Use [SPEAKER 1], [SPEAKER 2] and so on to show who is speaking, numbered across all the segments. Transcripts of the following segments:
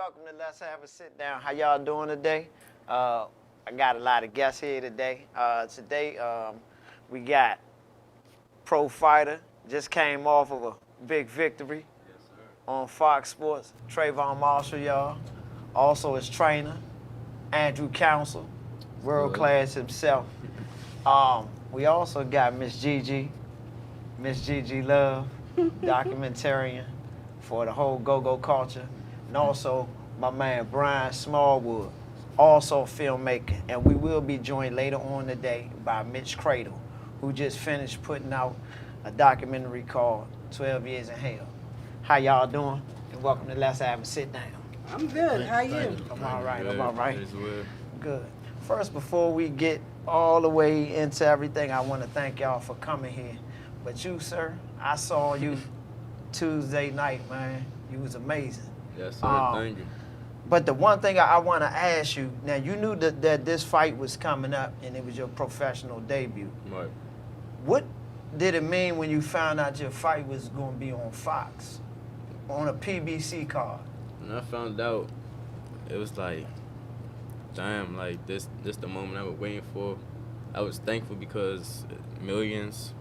[SPEAKER 1] welcome to Let's Have a Sit Down. How y'all doing today? I got a lot of guests here today. Today we got pro fighter, just came off of a big victory on Fox Sports, Trayvon Marshall, y'all. Also his trainer, Andrew Council, world class himself. We also got Miss Gigi Love, documentarian for the whole go-go culture. And also my man Brian Smallwood, also a filmmaker. And we will be joined later on today by Mitch Cradle, who just finished putting out a documentary called 12 Years in Hell. How y'all doing? And welcome to Let's Have a Sit Down.
[SPEAKER 2] I'm good. How you?
[SPEAKER 1] I'm all right. Good. First, before we get all the way into everything, I want to thank y'all for coming here. But you, sir, I saw you Tuesday night, man. You was amazing.
[SPEAKER 3] Yes, sir. Thank you.
[SPEAKER 1] But the one thing I want to ask you, now you knew that this fight was coming up and it was your professional debut.
[SPEAKER 3] Right.
[SPEAKER 1] What did it mean when you found out your fight was going to be on Fox, on a PBC card?
[SPEAKER 3] When I found out, it was like, damn, like this the moment I was waiting for. I was thankful because millions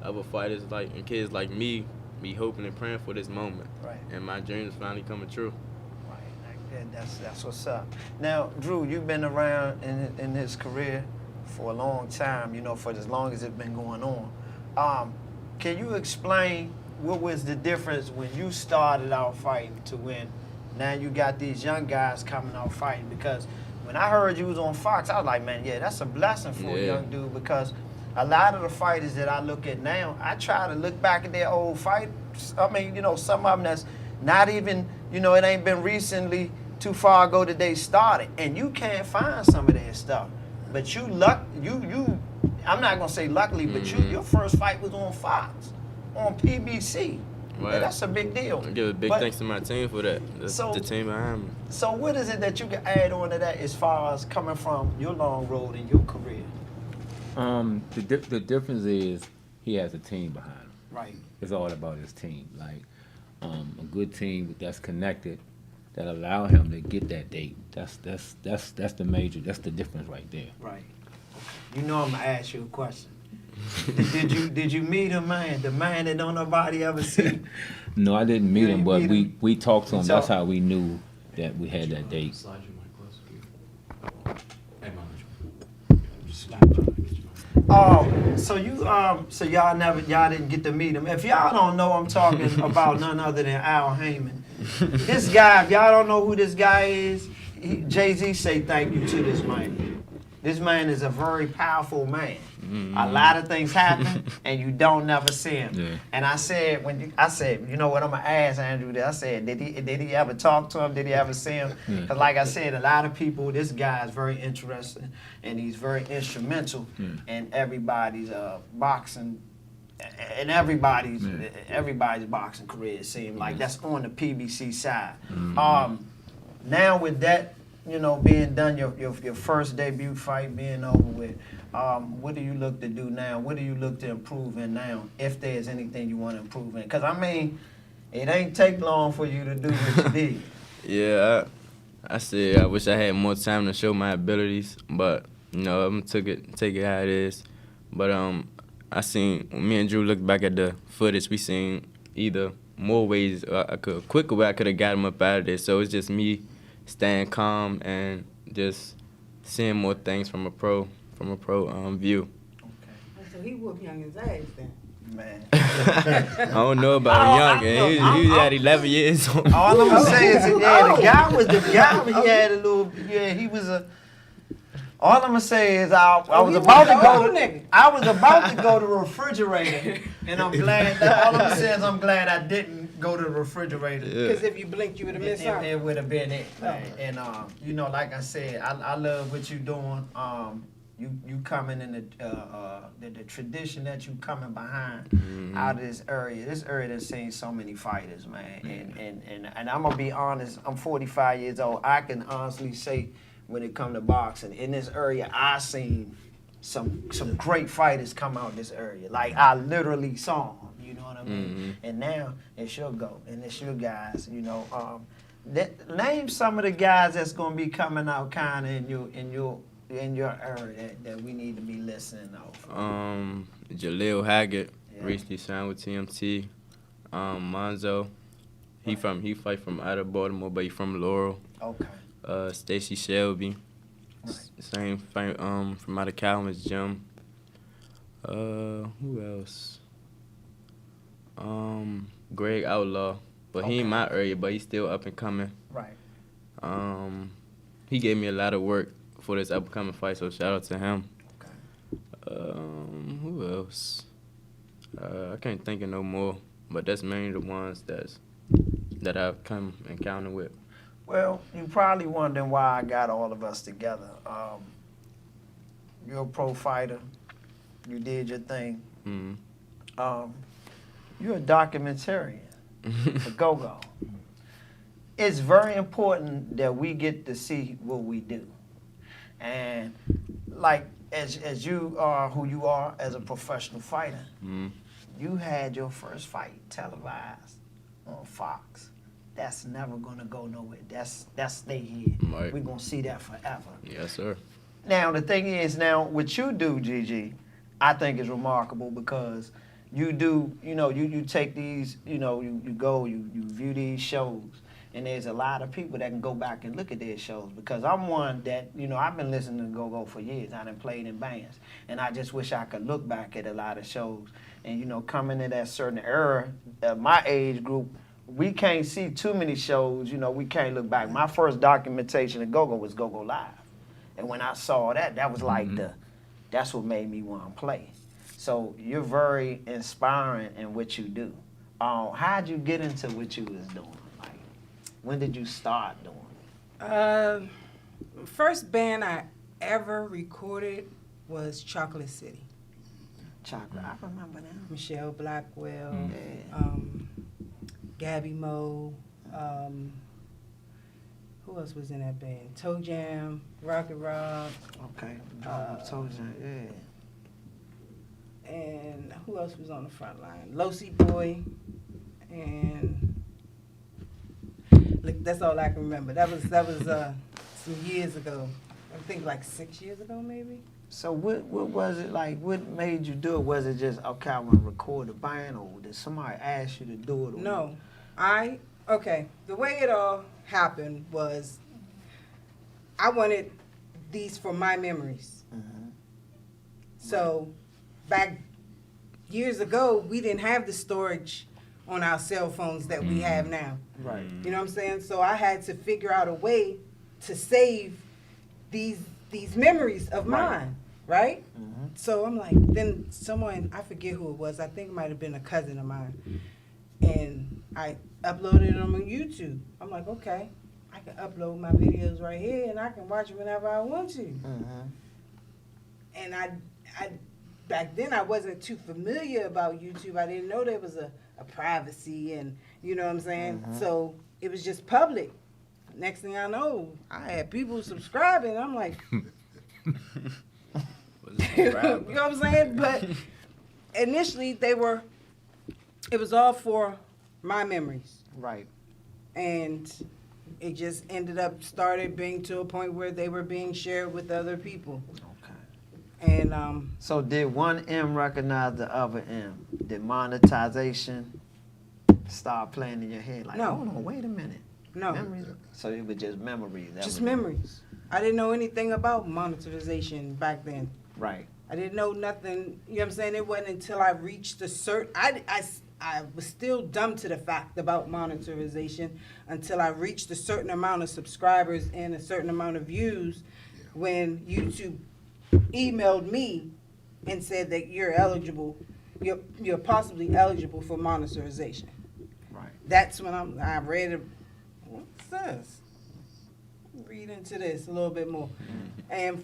[SPEAKER 3] other fighters like and kids like me be hoping and praying for this moment.
[SPEAKER 1] Right.
[SPEAKER 3] And my dreams finally coming true.
[SPEAKER 1] Right. That's what's up. Now, Drew, you've been around in his career for a long time, you know, for as long as it's been going on. Can you explain what was the difference when you started out fighting to when now you got these young guys coming out fighting? Because when I heard you was on Fox, I was like, man, yeah, that's a blessing for a young dude, because a lot of the fighters that I look at now, I try to look back at their old fights. I mean, you know, some of them that's not even, you know, it ain't been recently too far ago that they started, and you can't find some of their stuff. But you I'm not gonna say luckily, but your first fight was on Fox, on PBC.
[SPEAKER 3] Right.
[SPEAKER 1] Yeah, that's a big deal.
[SPEAKER 3] I give a big thanks to my team for that. The team behind me.
[SPEAKER 1] So what is it that you can add on to that as far as coming from your long road in your career?
[SPEAKER 4] The difference is he has a team behind him.
[SPEAKER 1] Right.
[SPEAKER 4] It's all about his team. Like a good team that's connected, that allow him to get that date. That's the major. That's the difference right there.
[SPEAKER 1] Right. You know I'm gonna ask you a question. Did you meet him, man? The man that don't nobody ever see?
[SPEAKER 4] No, I didn't meet him, but we talked to him. That's
[SPEAKER 1] So-
[SPEAKER 4] how we knew that we had that date.
[SPEAKER 1] So y'all didn't get to meet him. If y'all don't know, I'm talking about none other than Al Heyman. This guy, if y'all don't know who this guy is, Jay-Z say thank you to this man. This man is a very powerful man.
[SPEAKER 4] Mm-hmm.
[SPEAKER 1] A lot of things happen and you don't never see him.
[SPEAKER 4] Yeah.
[SPEAKER 1] And I said, you know what, I'm gonna ask Andrew that. I said, did he ever talk to him? Did he ever see him? Because like I said, a lot of people, this guy is very interesting and he's very instrumental in everybody's boxing and everybody's boxing career, it seems like. That's on the PBC side. Now with that, you know, being done, your first debut fight being over with, what do you look to do now? What do you look to improve in now, if there's anything you want to improve in? Because, I mean, it ain't take long for you to do what you did.
[SPEAKER 3] Yeah, I said I wish I had more time to show my abilities, but, you know, I'm take it how it is. But I seen, when me and Drew looked back at the footage, we seen either more ways, quicker way I could have got him up out of there. So it's just me staying calm and just seeing more things from a pro view.
[SPEAKER 2] Okay. So he whooped Youngin's ass then.
[SPEAKER 1] Man.
[SPEAKER 3] I don't know about Youngin. He had 11 years on.
[SPEAKER 1] All I'm gonna say is, the guy was the guy. He had a little, he was a. All I'm gonna say is I was about to go to the refrigerator, and I'm glad. All I'm gonna say is I'm glad I didn't go to the refrigerator.
[SPEAKER 2] Because if you blinked, you would have missed out.
[SPEAKER 1] It would have been it, man. And you know, like I said, I love what you're doing. You coming in the tradition that you coming behind out of this area. This area that's seen so many fighters, man. And I'm gonna be honest. I'm 45 years old. I can honestly say, when it come to boxing, in this area, I seen some great fighters come out this area. Like, I literally saw them, you know what I mean? And now it's your go, and it's your guys, you know. Name some of the guys that's gonna be coming out kind of in your area that we need to be listening off.
[SPEAKER 3] Jaleel Haggett
[SPEAKER 1] Yeah.
[SPEAKER 3] recently signed with TMT. Monzo, he fight from out of Baltimore, but he from Laurel.
[SPEAKER 1] Okay.
[SPEAKER 3] Stacy Shelby,
[SPEAKER 1] Right.
[SPEAKER 3] same fight from out of Calvin's gym. Who else? Greg Outlaw, but he ain't
[SPEAKER 1] Okay.
[SPEAKER 3] my area, but he's still up and coming.
[SPEAKER 1] Right.
[SPEAKER 3] He gave me a lot of work for this upcoming fight, so shout out to him.
[SPEAKER 1] Okay.
[SPEAKER 3] Who else? I can't think of no more, but that's mainly the ones that I've come encounter with.
[SPEAKER 1] Well, you're probably wondering why I got all of us together. You're a pro fighter. You did your thing.
[SPEAKER 3] Mm-hmm.
[SPEAKER 1] You're a documentarian, a go-go. It's very important that we get to see what we do. And like as you are who you are as a professional fighter,
[SPEAKER 3] Mm-hmm.
[SPEAKER 1] you had your first fight televised on Fox. That's never gonna go nowhere. That's stay here.
[SPEAKER 3] Right.
[SPEAKER 1] We're gonna see that forever.
[SPEAKER 3] Yes, sir.
[SPEAKER 1] Now the thing is, now what you do, Gigi, I think is remarkable because you do, you take these, you go, you view these shows, and there's a lot of people that can go back and look at their shows because I'm one that, I've been listening to Go-Go for years. I done played in bands, and I just wish I could look back at a lot of shows. And, coming in that certain era, my age group, we can't see too many shows, we can't look back. My first documentation of Go-Go was Go-Go Live. And when I saw that was like that's what made me want to play. So you're very inspiring in what you do. How'd you get into what you was doing? Like, when did you start doing it?
[SPEAKER 2] First band I ever recorded was Chocolate City.
[SPEAKER 1] Chocolate, I remember now.
[SPEAKER 2] Michelle Blackwell,
[SPEAKER 1] Yeah.
[SPEAKER 2] Gabby Moe, who else was in that band? Toe Jam, Rocket Rob,
[SPEAKER 1] Okay.
[SPEAKER 2] Uh,
[SPEAKER 1] yeah.
[SPEAKER 2] and who else was on the front line? Losi Boy, and look, that's all I can remember. That was some years ago. I think like 6 years ago, maybe.
[SPEAKER 1] So what was it like? What made you do it? Was it just, okay, I want to record a band, or did somebody ask you to do it? Or
[SPEAKER 2] No, okay. The way it all happened was I wanted these for my memories.
[SPEAKER 1] Mhm.
[SPEAKER 2] So back years ago, we didn't have the storage on our cell phones that we have now.
[SPEAKER 1] Right.
[SPEAKER 2] You know what I'm saying? So I had to figure out a way to save these memories of
[SPEAKER 1] Right.
[SPEAKER 2] mine, right?
[SPEAKER 1] Mhm.
[SPEAKER 2] So I'm like, then someone, I forget who it was, I think it might have been a cousin of mine, and I uploaded them on YouTube. I'm like, okay, I can upload my videos right here, and I can watch them whenever I want to.
[SPEAKER 1] Mhm.
[SPEAKER 2] And I back then I wasn't too familiar about YouTube. I didn't know there was a privacy, and you know what I'm saying?
[SPEAKER 1] Mhm.
[SPEAKER 2] So it was just public. Next thing I know, I had people subscribing. I'm like, you know what I'm saying? But initially it was all for my memories.
[SPEAKER 1] Right.
[SPEAKER 2] And it just started being to a point where they were being shared with other people.
[SPEAKER 1] Okay.
[SPEAKER 2] And
[SPEAKER 1] So did one M recognize the other M? Did monetization start playing in your head? Like,
[SPEAKER 2] No.
[SPEAKER 1] hold on, wait a minute.
[SPEAKER 2] no,
[SPEAKER 1] Memories? So it was just memories. That
[SPEAKER 2] just
[SPEAKER 1] was-
[SPEAKER 2] memories. I didn't know anything about monetization back then.
[SPEAKER 1] Right.
[SPEAKER 2] I didn't know nothing, you know what I'm saying? It wasn't until I reached a certain, I was still dumb to the fact about monetization until I reached a certain amount of subscribers and a certain amount of views when YouTube emailed me and said that you're possibly eligible for monetization.
[SPEAKER 1] Right.
[SPEAKER 2] That's when I read it. What's this? Read into this a little bit more. And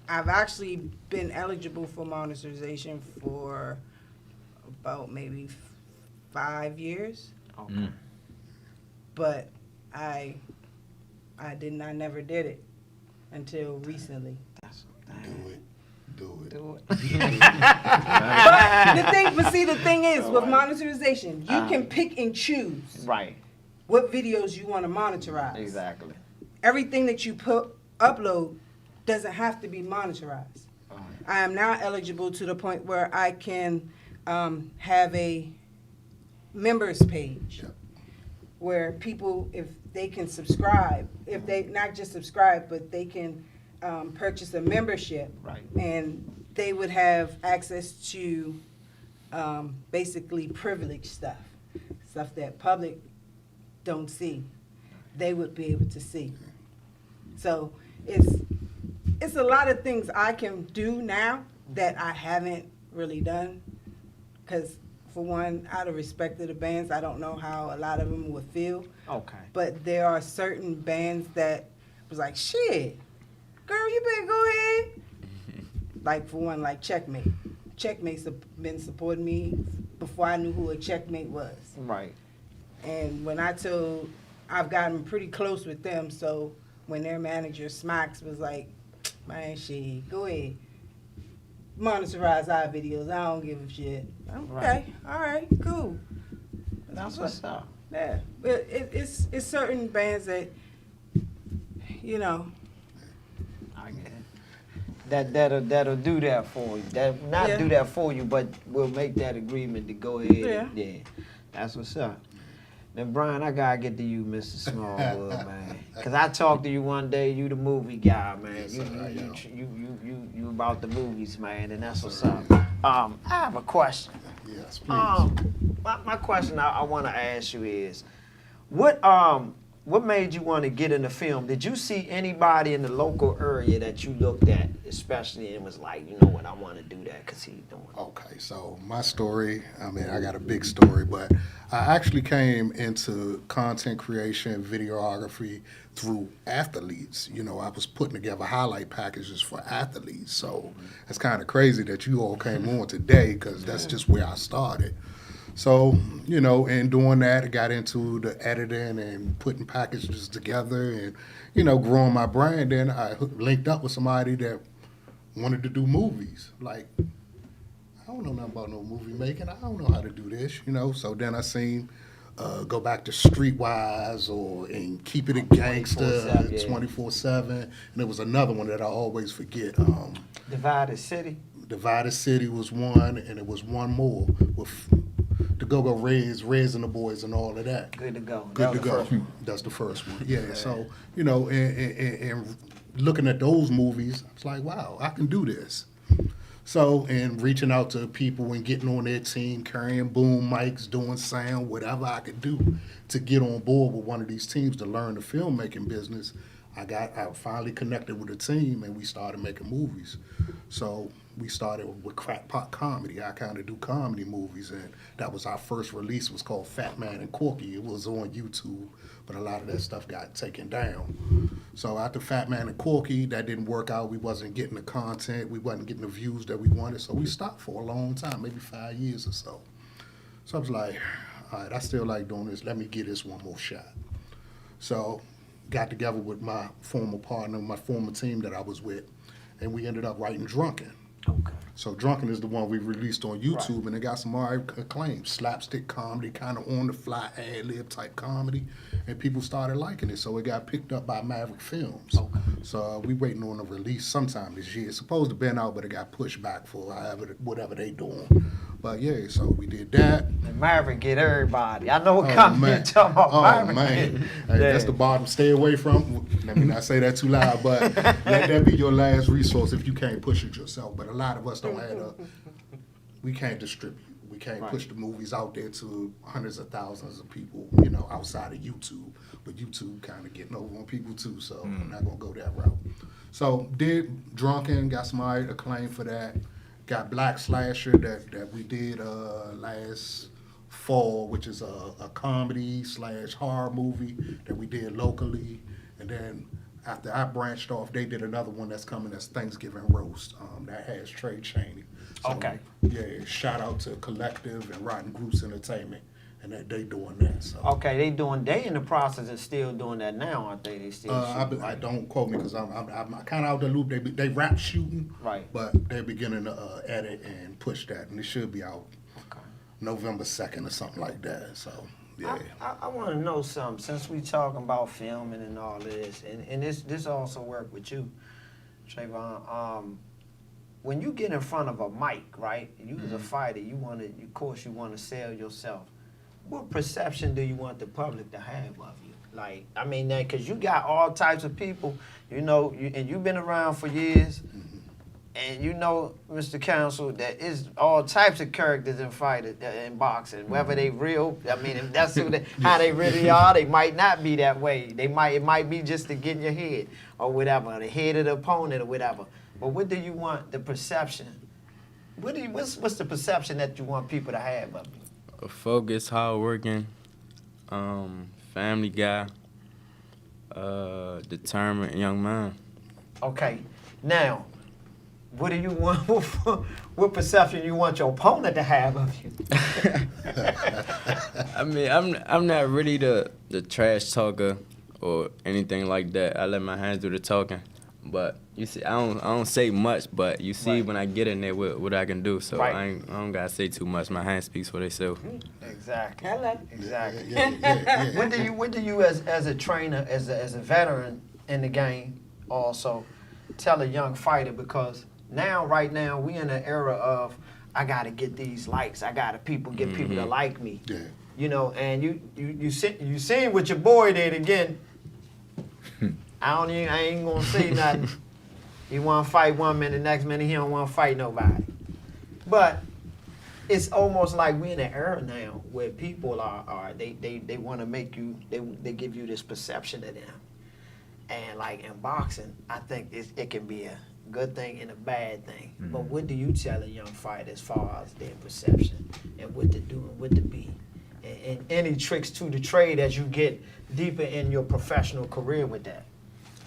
[SPEAKER 2] I've actually been eligible for monetization for about maybe 5 years,
[SPEAKER 1] Okay.
[SPEAKER 2] but I never did it until recently.
[SPEAKER 1] That's
[SPEAKER 5] Do it.
[SPEAKER 1] do it.
[SPEAKER 2] But the thing is, with monetization, you can pick and choose.
[SPEAKER 1] Right.
[SPEAKER 2] what videos you want to monetize.
[SPEAKER 1] Exactly.
[SPEAKER 2] Everything that you upload doesn't have to be monetized. I am now eligible to the point where I can have a members page
[SPEAKER 5] Yep.
[SPEAKER 2] where people, if they can subscribe, if they not just subscribe, but they can purchase a membership,
[SPEAKER 1] Right.
[SPEAKER 2] and they would have access to basically privileged stuff that public don't see. They would be able to see. So it's a lot of things I can do now that I haven't really done. Because for one, out of respect to the bands, I don't know how a lot of them would feel.
[SPEAKER 1] Okay.
[SPEAKER 2] But there are certain bands that was like, shit, girl, you better go ahead. Like for one, like Checkmate. Checkmate's been supporting me before I knew who a Checkmate was.
[SPEAKER 1] Right.
[SPEAKER 2] And when I've gotten pretty close with them, so when their manager Smacks was like, man, shit, go ahead. Monetize our videos. I don't give a shit. Okay,
[SPEAKER 1] Right.
[SPEAKER 2] all right, cool.
[SPEAKER 1] That's what's up.
[SPEAKER 2] Yeah, but it's certain bands that, you know.
[SPEAKER 1] I get it. That'll do that for you. That not
[SPEAKER 2] Yeah.
[SPEAKER 1] do that for you, but we'll make that agreement to go ahead.
[SPEAKER 2] Yeah.
[SPEAKER 1] Yeah. That's what's up. Now, Brian, I gotta get to you, Mr. Smallwood, man. Cause I talked to you one day. You the movie guy, man.
[SPEAKER 5] Yes,
[SPEAKER 1] You
[SPEAKER 5] sir, I
[SPEAKER 1] you,
[SPEAKER 5] am.
[SPEAKER 1] you about the movies, man, and that's
[SPEAKER 5] Yes,
[SPEAKER 1] what's
[SPEAKER 5] sir,
[SPEAKER 1] up. I have a question.
[SPEAKER 5] Yes, please.
[SPEAKER 1] My question I want to ask you is, what made you want to get into film? Did you see anybody in the local area that you looked at, especially, and was like, you know what, I want to do that because he's doing it?
[SPEAKER 5] Okay, so my story, I mean, I got a big story, but I actually came into content creation, videography through athletes. You know, I was putting together highlight packages for athletes. So it's kind of crazy that you all came on today because that's just where I started. So, you know, in doing that, I got into the editing and putting packages together and, you know, growing my brand. Then I linked up with somebody that wanted to do movies. Like, I don't know nothing about no movie making. I don't know how to do this, you know. So then I seen go back to Streetwise and Keep It a Gangster,
[SPEAKER 1] 24/7, yeah.
[SPEAKER 5] 24/7. And there was another one that I always forget.
[SPEAKER 1] Divided City.
[SPEAKER 5] Divided City was one, and it was one more with the Go-Go Reds and the Boys and all of that.
[SPEAKER 1] Good to go.
[SPEAKER 5] Good
[SPEAKER 1] That
[SPEAKER 5] to
[SPEAKER 1] was the
[SPEAKER 5] go.
[SPEAKER 1] first one.
[SPEAKER 5] That's the first one. Yeah. So, you know, and looking at those movies, I was like, wow, I can do this. So, and reaching out to people and getting on their team, carrying boom mics, doing sound, whatever I could do to get on board with one of these teams to learn the filmmaking business, I finally connected with a team and we started making movies. So we started with Crackpot Comedy. I kind of do comedy movies, and that was our first release. It was called Fat Man and Corky. It was on YouTube, but a lot of that stuff got taken down. So after Fat Man and Corky, that didn't work out. We wasn't getting the content. We wasn't getting the views that we wanted. So we stopped for a long time, maybe 5 years or so. So I was like, all right, I still like doing this. Let me give this one more shot. So got together with my former partner, my former team that I was with, and we ended up writing Drunken.
[SPEAKER 1] Okay.
[SPEAKER 5] So Drunken is the one we released on YouTube, and it got some alright acclaim. Slapstick comedy, kind of on the fly ad-lib type comedy, and people started liking it. So it got picked up by Maverick Films.
[SPEAKER 1] Okay.
[SPEAKER 5] So we waiting on a release sometime this year. It's supposed to been out, but it got pushed back for whatever they doing. But yeah, so we did that.
[SPEAKER 1] And Maverick get everybody. I know what
[SPEAKER 5] Oh,
[SPEAKER 1] company
[SPEAKER 5] man.
[SPEAKER 1] you're talking about.
[SPEAKER 5] Oh,
[SPEAKER 1] Maverick.
[SPEAKER 5] man.
[SPEAKER 1] Yeah.
[SPEAKER 5] Hey, that's the bottom. Stay away from. Let me not say that too loud, but let that be your last resource if you can't push it yourself. But a lot of us don't have we can't distribute. We can't
[SPEAKER 1] Right.
[SPEAKER 5] push the movies out there to hundreds of thousands of people, you know, outside of YouTube. But YouTube kind of getting over on people too, so I'm not going to go that route. So did Drunken, got some alright acclaim for that. Got Black Slasher that we did last fall, which is a comedy / horror movie that we did locally. And then after I branched off, they did another one that's coming as Thanksgiving Roast that has Trey Chaney. So,
[SPEAKER 1] Okay.
[SPEAKER 5] Yeah, shout out to Collective and Rotten Groups Entertainment, and that they doing that. So.
[SPEAKER 1] Okay, they in the process of still doing that now, aren't they? They still shooting,
[SPEAKER 5] I don't quote me because I'm kind of out the loop. They rap shooting,
[SPEAKER 1] Right.
[SPEAKER 5] But they're beginning to edit and push that, and it should be out
[SPEAKER 1] Okay.
[SPEAKER 5] November 2nd or something like that. So Yeah.
[SPEAKER 1] I want to know something, since we talking about filming and all this, and this also work with you, Trayvon. When you get in front of a mic, right? You as a fighter, of course, you want to sell yourself. What perception do you want the public to have of you? Like, I mean, because you got all types of people, and you've been around for years, and you know, Mr. Counsel, that is all types of characters in fighting, in boxing, whether they real. I mean, if that's how they really are. They might not be that way. It might be just to get in your head or whatever, the head of the opponent or whatever. But what do you want the perception? What's the perception that you want people to have of you?
[SPEAKER 3] A focused, hardworking, family guy, determined young man.
[SPEAKER 1] Okay, now, what do you want? What perception you want your opponent to have of you?
[SPEAKER 3] I mean, I'm not really the trash talker or anything like that. I let my hands do the talking. But you see, I don't say much, but you see
[SPEAKER 1] Right.
[SPEAKER 3] when I get in there what I can do. So
[SPEAKER 1] Right.
[SPEAKER 3] I don't gotta say too much. My hands speaks for themselves.
[SPEAKER 1] Exactly.
[SPEAKER 2] Hello.
[SPEAKER 1] Exactly.
[SPEAKER 5] Yeah.
[SPEAKER 1] What do you as a trainer, as a veteran in the game, also tell a young fighter? Because right now we in an era of I gotta get these likes. I gotta get people to like me.
[SPEAKER 5] Yeah.
[SPEAKER 1] You know, and you seen what your boy did again. I ain't gonna say nothing. He want to fight 1 minute, next minute he don't want to fight nobody. But it's almost like we in an era now where people they want to make you, they give you this perception of them. And like in boxing, I think it can be a good thing and a bad thing. But what do you tell a young fighter as far as their perception and what to do and what to be? And any tricks to the trade as you get deeper in your professional career with that?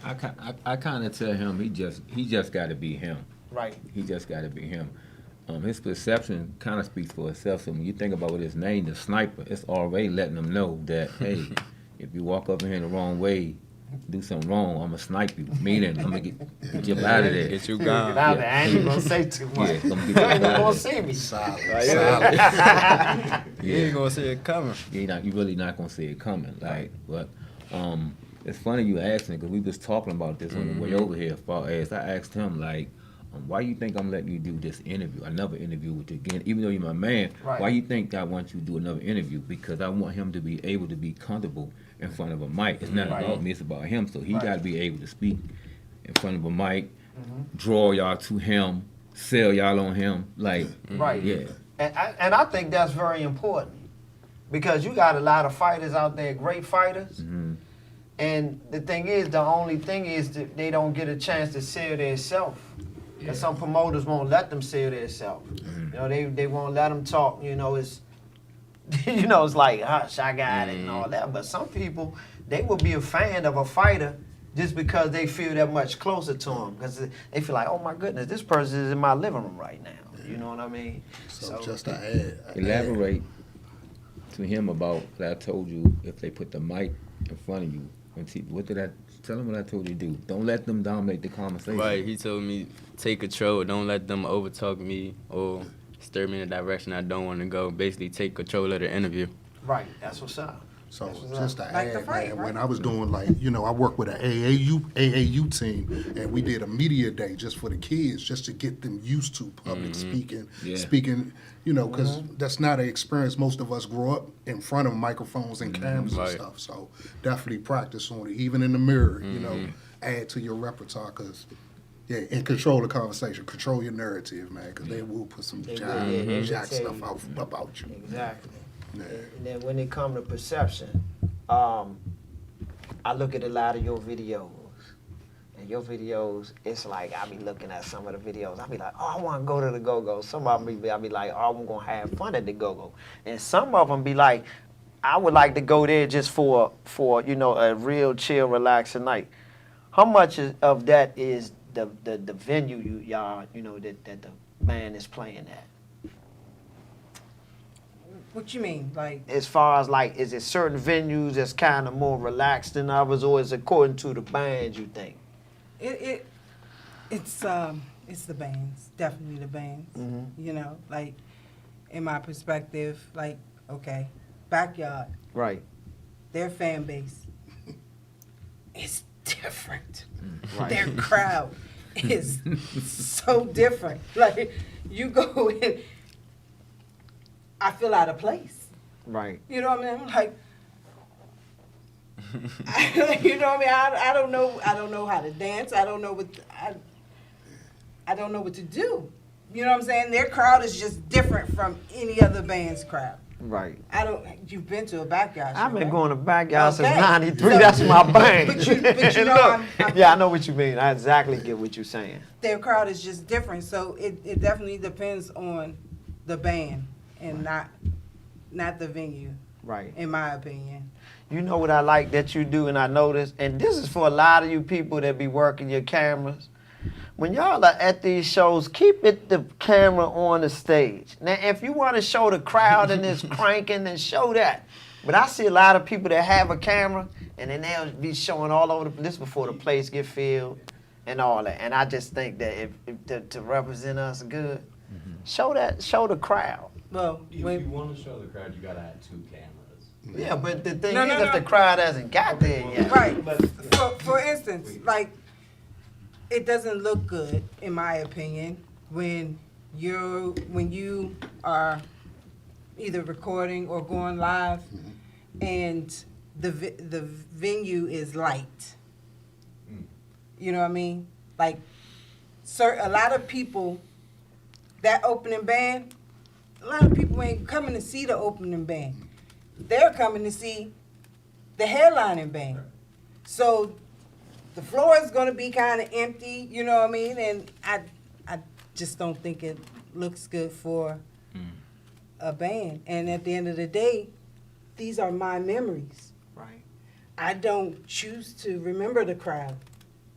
[SPEAKER 4] I kind of tell him he just got to be him.
[SPEAKER 1] Right.
[SPEAKER 4] He just got to be him. His perception kind of speaks for itself. So when you think about what his name, the sniper, it's already letting him know that, hey, if you walk up in here the wrong way, do something wrong, I'm going to snipe you. Meaning, I'm going to get you up out of there.
[SPEAKER 3] Get you
[SPEAKER 1] Get
[SPEAKER 3] gone.
[SPEAKER 1] out there. I ain't even gonna say too much.
[SPEAKER 4] Yeah, gonna get
[SPEAKER 1] You
[SPEAKER 4] you
[SPEAKER 1] ain't even
[SPEAKER 4] out
[SPEAKER 1] gonna
[SPEAKER 4] of
[SPEAKER 1] see me.
[SPEAKER 5] Solid.
[SPEAKER 3] You ain't gonna see it coming.
[SPEAKER 4] You really not gonna see it coming. Like, but it's funny you asking because we was talking about this on the way over here. As far as I asked him, like, why you think I'm letting you do this interview? Another interview with you again, even though you're my man.
[SPEAKER 1] Right.
[SPEAKER 4] Why you think I want you to do another interview? Because I want him to be able to be comfortable in front of a mic. It's not
[SPEAKER 1] Right.
[SPEAKER 4] about me; it's about him. So he
[SPEAKER 1] Right.
[SPEAKER 4] got to be able to speak in front of a mic, draw y'all to him, sell y'all on him. Like,
[SPEAKER 1] Right.
[SPEAKER 4] yeah.
[SPEAKER 1] And I think that's very important because you got a lot of fighters out there, great fighters.
[SPEAKER 4] Mhm.
[SPEAKER 1] And the only thing is that they don't get a chance to sell their self. Because some promoters won't let them sell their self. You know, they won't let them talk. You know, it's it's like hush, I got it and all that. But some people, they will be a fan of a fighter just because they feel that much closer to him. Because they feel like, oh my goodness, this person is in my living room right now. You know what I mean?
[SPEAKER 5] So just to add.
[SPEAKER 4] Elaborate to him about what I told you. If they put the mic in front of you, what did I tell him? What I told you to do? Don't let them dominate the conversation.
[SPEAKER 3] Right, he told me take control. Don't let them overtalk me or stir me in a direction I don't want to go. Basically, take control of the interview.
[SPEAKER 1] Right, that's what's up.
[SPEAKER 5] So
[SPEAKER 1] That's what's
[SPEAKER 5] just
[SPEAKER 1] up.
[SPEAKER 5] to
[SPEAKER 2] Like the
[SPEAKER 5] add,
[SPEAKER 2] fight,
[SPEAKER 5] man,
[SPEAKER 2] right?
[SPEAKER 5] when I was doing I worked with an AAU team, and we did a media day just for the kids, just to get them used to public speaking, because that's not an experience most of us grow up in front of microphones and cameras
[SPEAKER 3] Right.
[SPEAKER 5] and stuff. So definitely practice on it, even in the mirror. Add to your repertoire, and control the conversation, control your narrative, man, because they will put some
[SPEAKER 1] They will,
[SPEAKER 5] jack,
[SPEAKER 1] yeah, they will
[SPEAKER 5] jack
[SPEAKER 1] tell
[SPEAKER 5] stuff
[SPEAKER 1] you.
[SPEAKER 5] out about you.
[SPEAKER 1] Exactly.
[SPEAKER 5] Yeah.
[SPEAKER 1] And then when it comes to perception, I look at a lot of your videos. And your videos, it's like I be looking at some of the videos. I be like, oh, I want to go to the Go-Go. Some of them I be like, oh, I'm gonna have fun at the Go-Go. And some of them be like, I would like to go there just for a real chill, relaxing night. How much of that is the venue y'all that the band is playing at?
[SPEAKER 2] What you mean? Like,
[SPEAKER 1] As far as like, is it certain venues that's kind of more relaxed than others, or is it according to the band you think?
[SPEAKER 2] it's the bands, definitely the bands.
[SPEAKER 1] Mm-hmm.
[SPEAKER 2] Like in my perspective, like, okay, Backyard
[SPEAKER 1] Right.
[SPEAKER 2] Their fan base is different.
[SPEAKER 1] Right.
[SPEAKER 2] Their crowd is so different. Like, you go in, I feel out of place.
[SPEAKER 1] Right.
[SPEAKER 2] You know what I mean? Like, you know what I mean? I don't know. I don't know how to dance. I don't know what I don't know what to do. You know what I'm saying? Their crowd is just different from any other band's crowd.
[SPEAKER 1] Right.
[SPEAKER 2] You've been to a backyard show,
[SPEAKER 1] I've been
[SPEAKER 2] right?
[SPEAKER 1] going to backyard since
[SPEAKER 2] Okay.
[SPEAKER 1] '93.
[SPEAKER 2] So-
[SPEAKER 1] That's my band.
[SPEAKER 2] But you know,
[SPEAKER 1] Look,
[SPEAKER 2] I'm-
[SPEAKER 1] yeah, I know what you mean. I exactly get what you're saying.
[SPEAKER 2] Their crowd is just different. So it definitely depends on the band and not the venue,
[SPEAKER 1] Right.
[SPEAKER 2] in my opinion.
[SPEAKER 1] You know what I like that you do, and I notice, and this is for a lot of you people that be working your cameras. When y'all are at these shows, keep the camera on the stage. Now, if you want to show the crowd and it's cranking, then show that. But I see a lot of people that have a camera, and then they'll be showing all over the place before the place get filled and all that. And I just think that if to represent us good, show the crowd.
[SPEAKER 2] Well,
[SPEAKER 6] If you
[SPEAKER 2] when,
[SPEAKER 6] want to show the crowd, you gotta have 2 cameras.
[SPEAKER 1] Yeah, but the thing
[SPEAKER 2] No,
[SPEAKER 1] is,
[SPEAKER 2] no,
[SPEAKER 1] if
[SPEAKER 2] no.
[SPEAKER 1] the crowd hasn't got there yet.
[SPEAKER 2] right.
[SPEAKER 6] But-
[SPEAKER 2] For instance, like, it doesn't look good, in my opinion, when you are either recording or going live, and the venue is light. You know what I mean? Like, a lot of people, that opening band, a lot of people ain't coming to see the opening band. They're coming to see the headlining band. So the floor is going to be kind of empty, you know what I mean? And I just don't think it looks good for a band. And at the end of the day, these are my memories.
[SPEAKER 1] Right,
[SPEAKER 2] I don't choose to remember the crowd.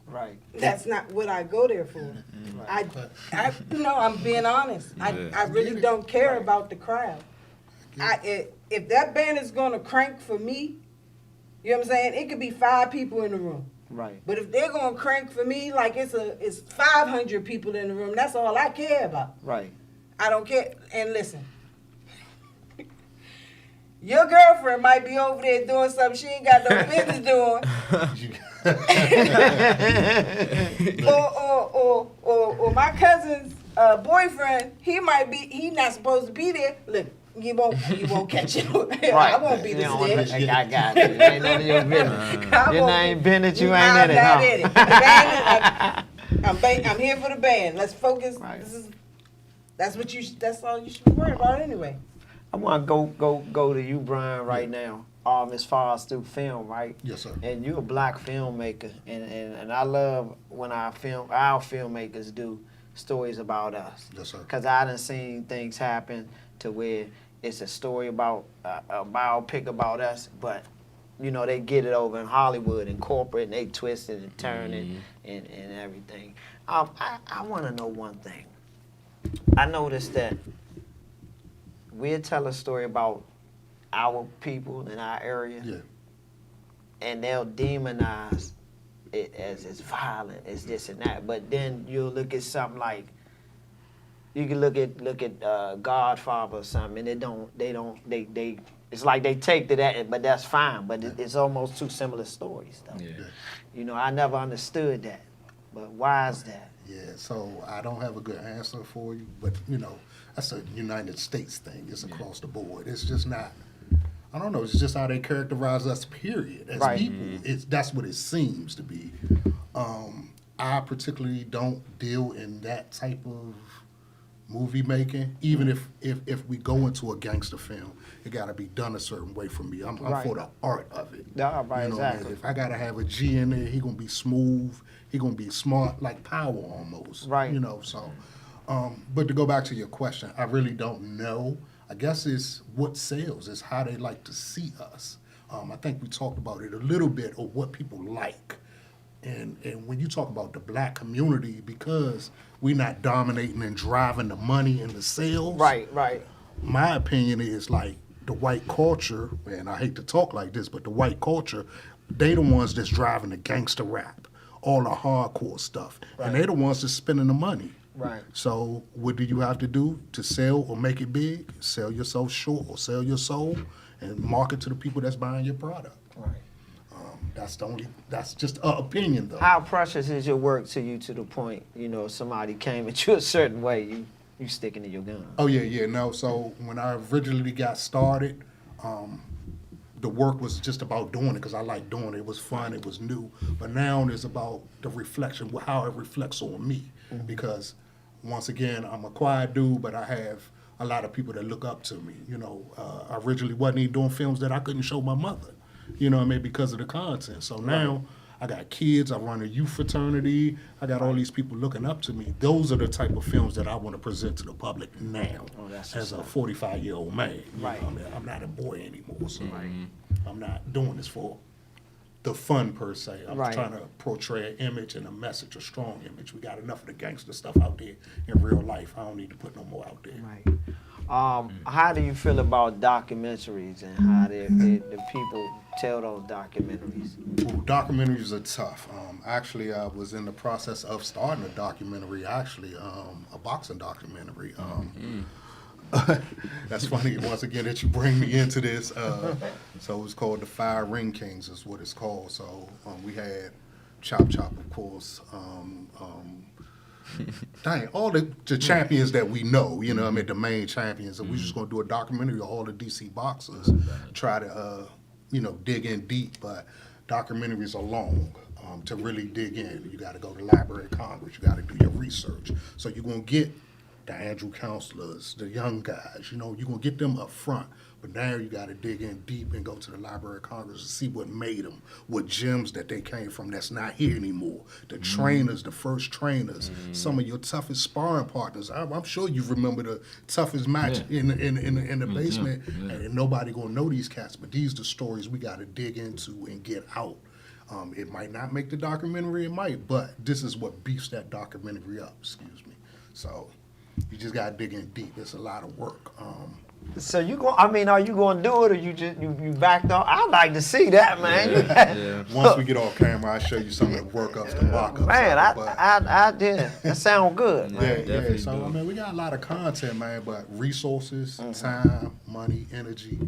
[SPEAKER 1] right.
[SPEAKER 2] That's not what I go there for.
[SPEAKER 1] Right.
[SPEAKER 2] I'm being honest. I really don't care about the crowd. If that band is gonna crank for me, you know what I'm saying? It could be 5 people in the room.
[SPEAKER 1] Right.
[SPEAKER 2] But if they're gonna crank for me like it's 500 people in the room, that's all I care about.
[SPEAKER 1] Right.
[SPEAKER 2] I don't care. And listen, your girlfriend might be over there doing something she ain't got no business doing. or my cousin's boyfriend, he not supposed to be there. Look, you won't catch it. I won't be
[SPEAKER 1] You
[SPEAKER 2] the
[SPEAKER 1] don't wanna-
[SPEAKER 2] snitch.
[SPEAKER 1] I got it. It ain't none of your business.
[SPEAKER 2] I
[SPEAKER 1] Your
[SPEAKER 2] won't
[SPEAKER 1] name
[SPEAKER 2] be-
[SPEAKER 1] been it, you
[SPEAKER 2] I'm
[SPEAKER 1] ain't in it,
[SPEAKER 2] not
[SPEAKER 1] huh?
[SPEAKER 2] in it. The band, I'm here for the band. Let's focus.
[SPEAKER 1] Right.
[SPEAKER 2] That's all you should be worried about anyway.
[SPEAKER 1] I want to go to you, Brian, right now. As far as through film, right?
[SPEAKER 5] Yes, sir.
[SPEAKER 1] And you're a black filmmaker, and I love when our filmmakers do stories about us.
[SPEAKER 5] Yes, sir.
[SPEAKER 1] Cause I done seen things happen to where it's a story about a biopic about us, but you know they get it over in Hollywood and corporate, and they twist it and turn it and everything. I want to know one thing. I noticed that we'll tell a story about our people in our area,
[SPEAKER 5] Yeah.
[SPEAKER 1] and they'll demonize it as it's violent, it's this and that. But then you'll look at something like you can look at Godfather or something, and they it's like they take to that, but that's fine. But it's almost 2 similar stories, though.
[SPEAKER 3] Yeah.
[SPEAKER 1] You know, I never understood that. But why is that?
[SPEAKER 5] Yeah, so I don't have a good answer for you, but you know, that's a United States thing. It's across the board. It's just not. I don't know. It's just how they characterize us. Period. As
[SPEAKER 1] Right.
[SPEAKER 5] people, that's what it seems to be. I particularly don't deal in that type of movie making. Even if we go into a gangster film, it got to be done a certain way for me. I'm
[SPEAKER 1] Right.
[SPEAKER 5] for the art of it.
[SPEAKER 1] Yeah, right,
[SPEAKER 5] You know,
[SPEAKER 1] exactly.
[SPEAKER 5] if I gotta have a G in there, he gonna be smooth. He gonna be smart, like Power almost.
[SPEAKER 1] Right.
[SPEAKER 5] You know, so. But to go back to your question, I really don't know. I guess it's what sells. It's how they like to see us. I think we talked about it a little bit of what people like. And when you talk about the black community, because we're not dominating and driving the money and the sales.
[SPEAKER 1] Right.
[SPEAKER 5] My opinion is like the white culture, and I hate to talk like this, but the white culture, they the ones that's driving the gangster rap, all the hardcore stuff. And they the ones that's spending the money.
[SPEAKER 1] Right.
[SPEAKER 5] So what do you have to do to sell or make it big? Sell yourself short or sell your soul, and market to the people that's buying your product.
[SPEAKER 2] Right.
[SPEAKER 5] That's just an opinion though.
[SPEAKER 1] How precious is your work to you to the point, you know, somebody came at you a certain way, you sticking to your gun?
[SPEAKER 5] Oh yeah, no. So when I originally got started, the work was just about doing it because I like doing it. It was fun, it was new. But now it's about the reflection, how it reflects on me. Because once again, I'm a quiet dude, but I have a lot of people that look up to me. You know, I originally wasn't even doing films that I couldn't show my mother. You know what I mean? Because of the content. So now I got kids, I run a youth fraternity, I got all these people looking up to me. Those are the type of films that I want to present to the public now as a 45-year-old man. You know what I mean? I'm not a boy anymore, so I'm not doing this for the fun per se. I'm trying to portray an image and a message, a strong image. We got enough of the gangster stuff out there in real life. I don't need to put no more out there.
[SPEAKER 1] Right. How do you feel about documentaries and how the people tell those documentaries?
[SPEAKER 5] Ooh, documentaries are tough. Actually, I was in the process of starting a documentary, a boxing documentary. That's funny, once again, that you bring me into this. So it's called The Five Ring Kings is what it's called. So we had Chop Chop, of course. Dang, all the champions that we know, you know what I mean, the main champions. And we're just going to do a documentary of all the DC boxers, try to, dig in deep. But documentaries are long. To really dig in, you got to go to the Library of Congress. You got to do your research. So you're going to get the Andrew counselors, the young guys, you're going to get them up front. But now you got to dig in deep and go to the Library of Congress to see what made them, what gems that they came from that's not here anymore. The trainers, the first trainers, some of your toughest sparring partners. I'm sure you remember the toughest match in the basement, and nobody going to know these cats. But these are the stories we got to dig into and get out. It might not make the documentary, it might, but this is what beefs that documentary up, excuse me. So you just got to dig in deep. It's a lot of work.
[SPEAKER 1] So are you going to do it or you backed off? I'd like to see that, man.
[SPEAKER 5] Once we get off camera, I'll show you some of the workups, the mock-ups.
[SPEAKER 1] Man, I did. That sound good, man.
[SPEAKER 5] Yeah. So, we got a lot of content, man, but resources, time, money, energy.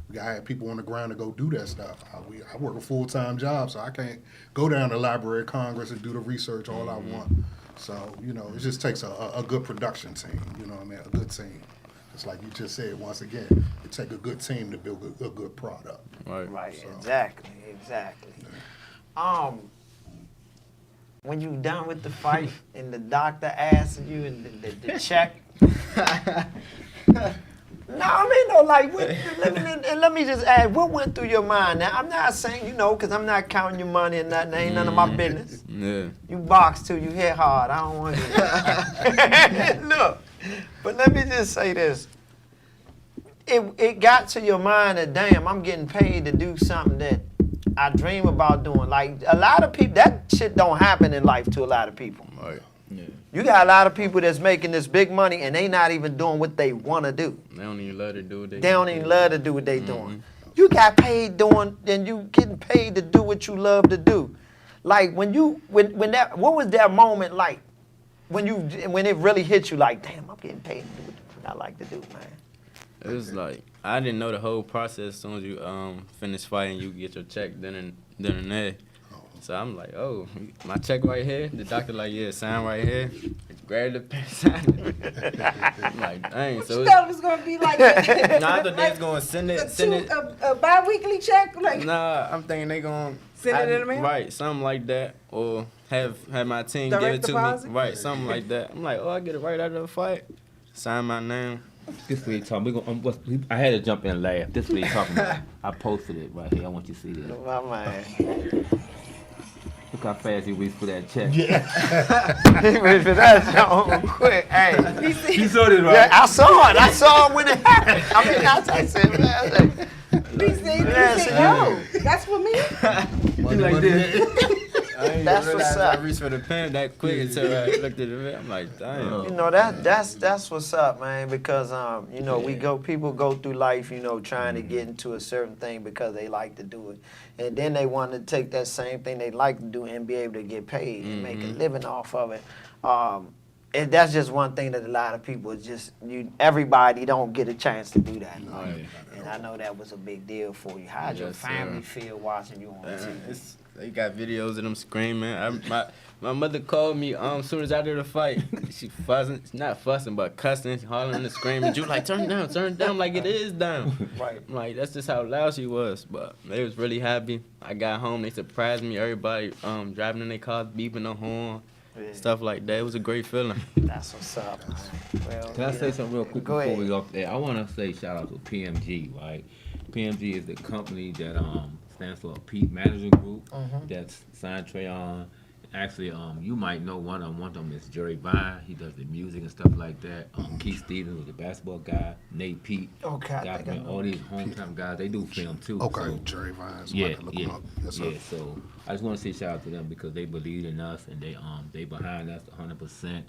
[SPEAKER 5] We got to have people on the ground to go do that stuff. I work a full-time job, so I can't go down to the Library of Congress and do the research all I want. So, it just takes a good production team, you know what I mean, a good team. Just like you just said, once again, it takes a good team to build a good product.
[SPEAKER 1] Right, so. Exactly. When you done with the fight and the doctor asks you and the check, let me just ask, what went through your mind? Now, I'm not saying, because I'm not counting your money and nothing. Ain't none of my business.
[SPEAKER 3] Yeah.
[SPEAKER 1] You box too, you hit hard. I don't want to. Look, but let me just say this. It got to your mind that, damn, I'm getting paid to do something that I dream about doing. Like, a lot of people, that shit don't happen in life to a lot of people.
[SPEAKER 3] Right. Yeah.
[SPEAKER 1] You got a lot of people that's making this big money and they not even doing what they want to do.
[SPEAKER 3] They don't even love to do what they
[SPEAKER 1] don't even love to do what they doing. You got paid doing, and you getting paid to do what you love to do. Like what was that moment like when it really hit you? Like, damn, I'm getting paid to do what I like to do, man.
[SPEAKER 3] It was like I didn't know the whole process. As soon as you finish fighting, you get your check then and there. So I'm like, oh, my check right here. The doctor like, yeah, sign right here. Grab the pen, sign it. I'm like, dang. So
[SPEAKER 2] you thought it was gonna be like
[SPEAKER 3] I thought they was gonna send it.
[SPEAKER 2] A bi-weekly check, like.
[SPEAKER 3] Nah, I'm thinking they gonna
[SPEAKER 2] send it in the mail.
[SPEAKER 3] Right, something like that, or have my team
[SPEAKER 2] Direct
[SPEAKER 3] give it to
[SPEAKER 2] deposit?
[SPEAKER 3] me. Right, something like that. I'm like, oh, I get it right out of the fight. Sign my name.
[SPEAKER 4] This what he talking. I had to jump in and laugh. This what he talking about. I posted it right here. I want you to see this.
[SPEAKER 1] My man.
[SPEAKER 4] Look how fast he reached for that check.
[SPEAKER 1] He reached for that joint quick. Hey.
[SPEAKER 4] You saw this, right?
[SPEAKER 1] Yeah, I saw it. I saw it when it happened. I mean, I said, man.
[SPEAKER 2] He said, yo, that's for me?
[SPEAKER 4] He like this.
[SPEAKER 3] I didn't
[SPEAKER 1] That's
[SPEAKER 3] realize
[SPEAKER 1] what's up.
[SPEAKER 3] I reached for the pen that quick until I looked at it. I'm like, damn.
[SPEAKER 1] That's what's up, man. Because people go through life, trying to get into a certain thing because they like to do it, and then they want to take that same thing they like to do and be able to get paid and make a living off of it. And that's just one thing that a lot of people everybody don't get a chance to do that.
[SPEAKER 3] Right.
[SPEAKER 1] And I know that was a big deal for you. How'd your
[SPEAKER 3] Yes,
[SPEAKER 1] family
[SPEAKER 3] sir.
[SPEAKER 1] feel watching you on TV?
[SPEAKER 3] They got videos of them screaming. My mother called me as soon as I did the fight. She fussing, not fussing, but cussing, hollering and screaming. You like turn it down like it is down.
[SPEAKER 1] Right.
[SPEAKER 3] I'm like, that's just how loud she was. But they was really happy. I got home, they surprised me. Everybody driving in their cars, beeping the horn,
[SPEAKER 1] Yeah.
[SPEAKER 3] stuff like that. It was a great feeling.
[SPEAKER 1] That's what's up, man. Well,
[SPEAKER 4] Can I say something real quick
[SPEAKER 1] Go
[SPEAKER 4] before
[SPEAKER 1] ahead.
[SPEAKER 4] we go off there? I want to say shout out to PMG, right? PMG is the company that stands for Peak Management Group. That's signed Trey on. Actually, you might know one of them. One of them is Jerry Vine. He does the music and stuff like that. Keith Stevens was the basketball guy. Nate Pete.
[SPEAKER 1] Okay, I
[SPEAKER 4] Got
[SPEAKER 1] think I know
[SPEAKER 4] all these hometown guys. They do film too.
[SPEAKER 5] Okay,
[SPEAKER 4] so-
[SPEAKER 5] Jerry Vines.
[SPEAKER 4] Yeah,
[SPEAKER 5] I can look him
[SPEAKER 4] yeah,
[SPEAKER 5] up. Yes, sir.
[SPEAKER 4] yeah. So I just want to say shout out to them because they believe in us and they behind us 100%.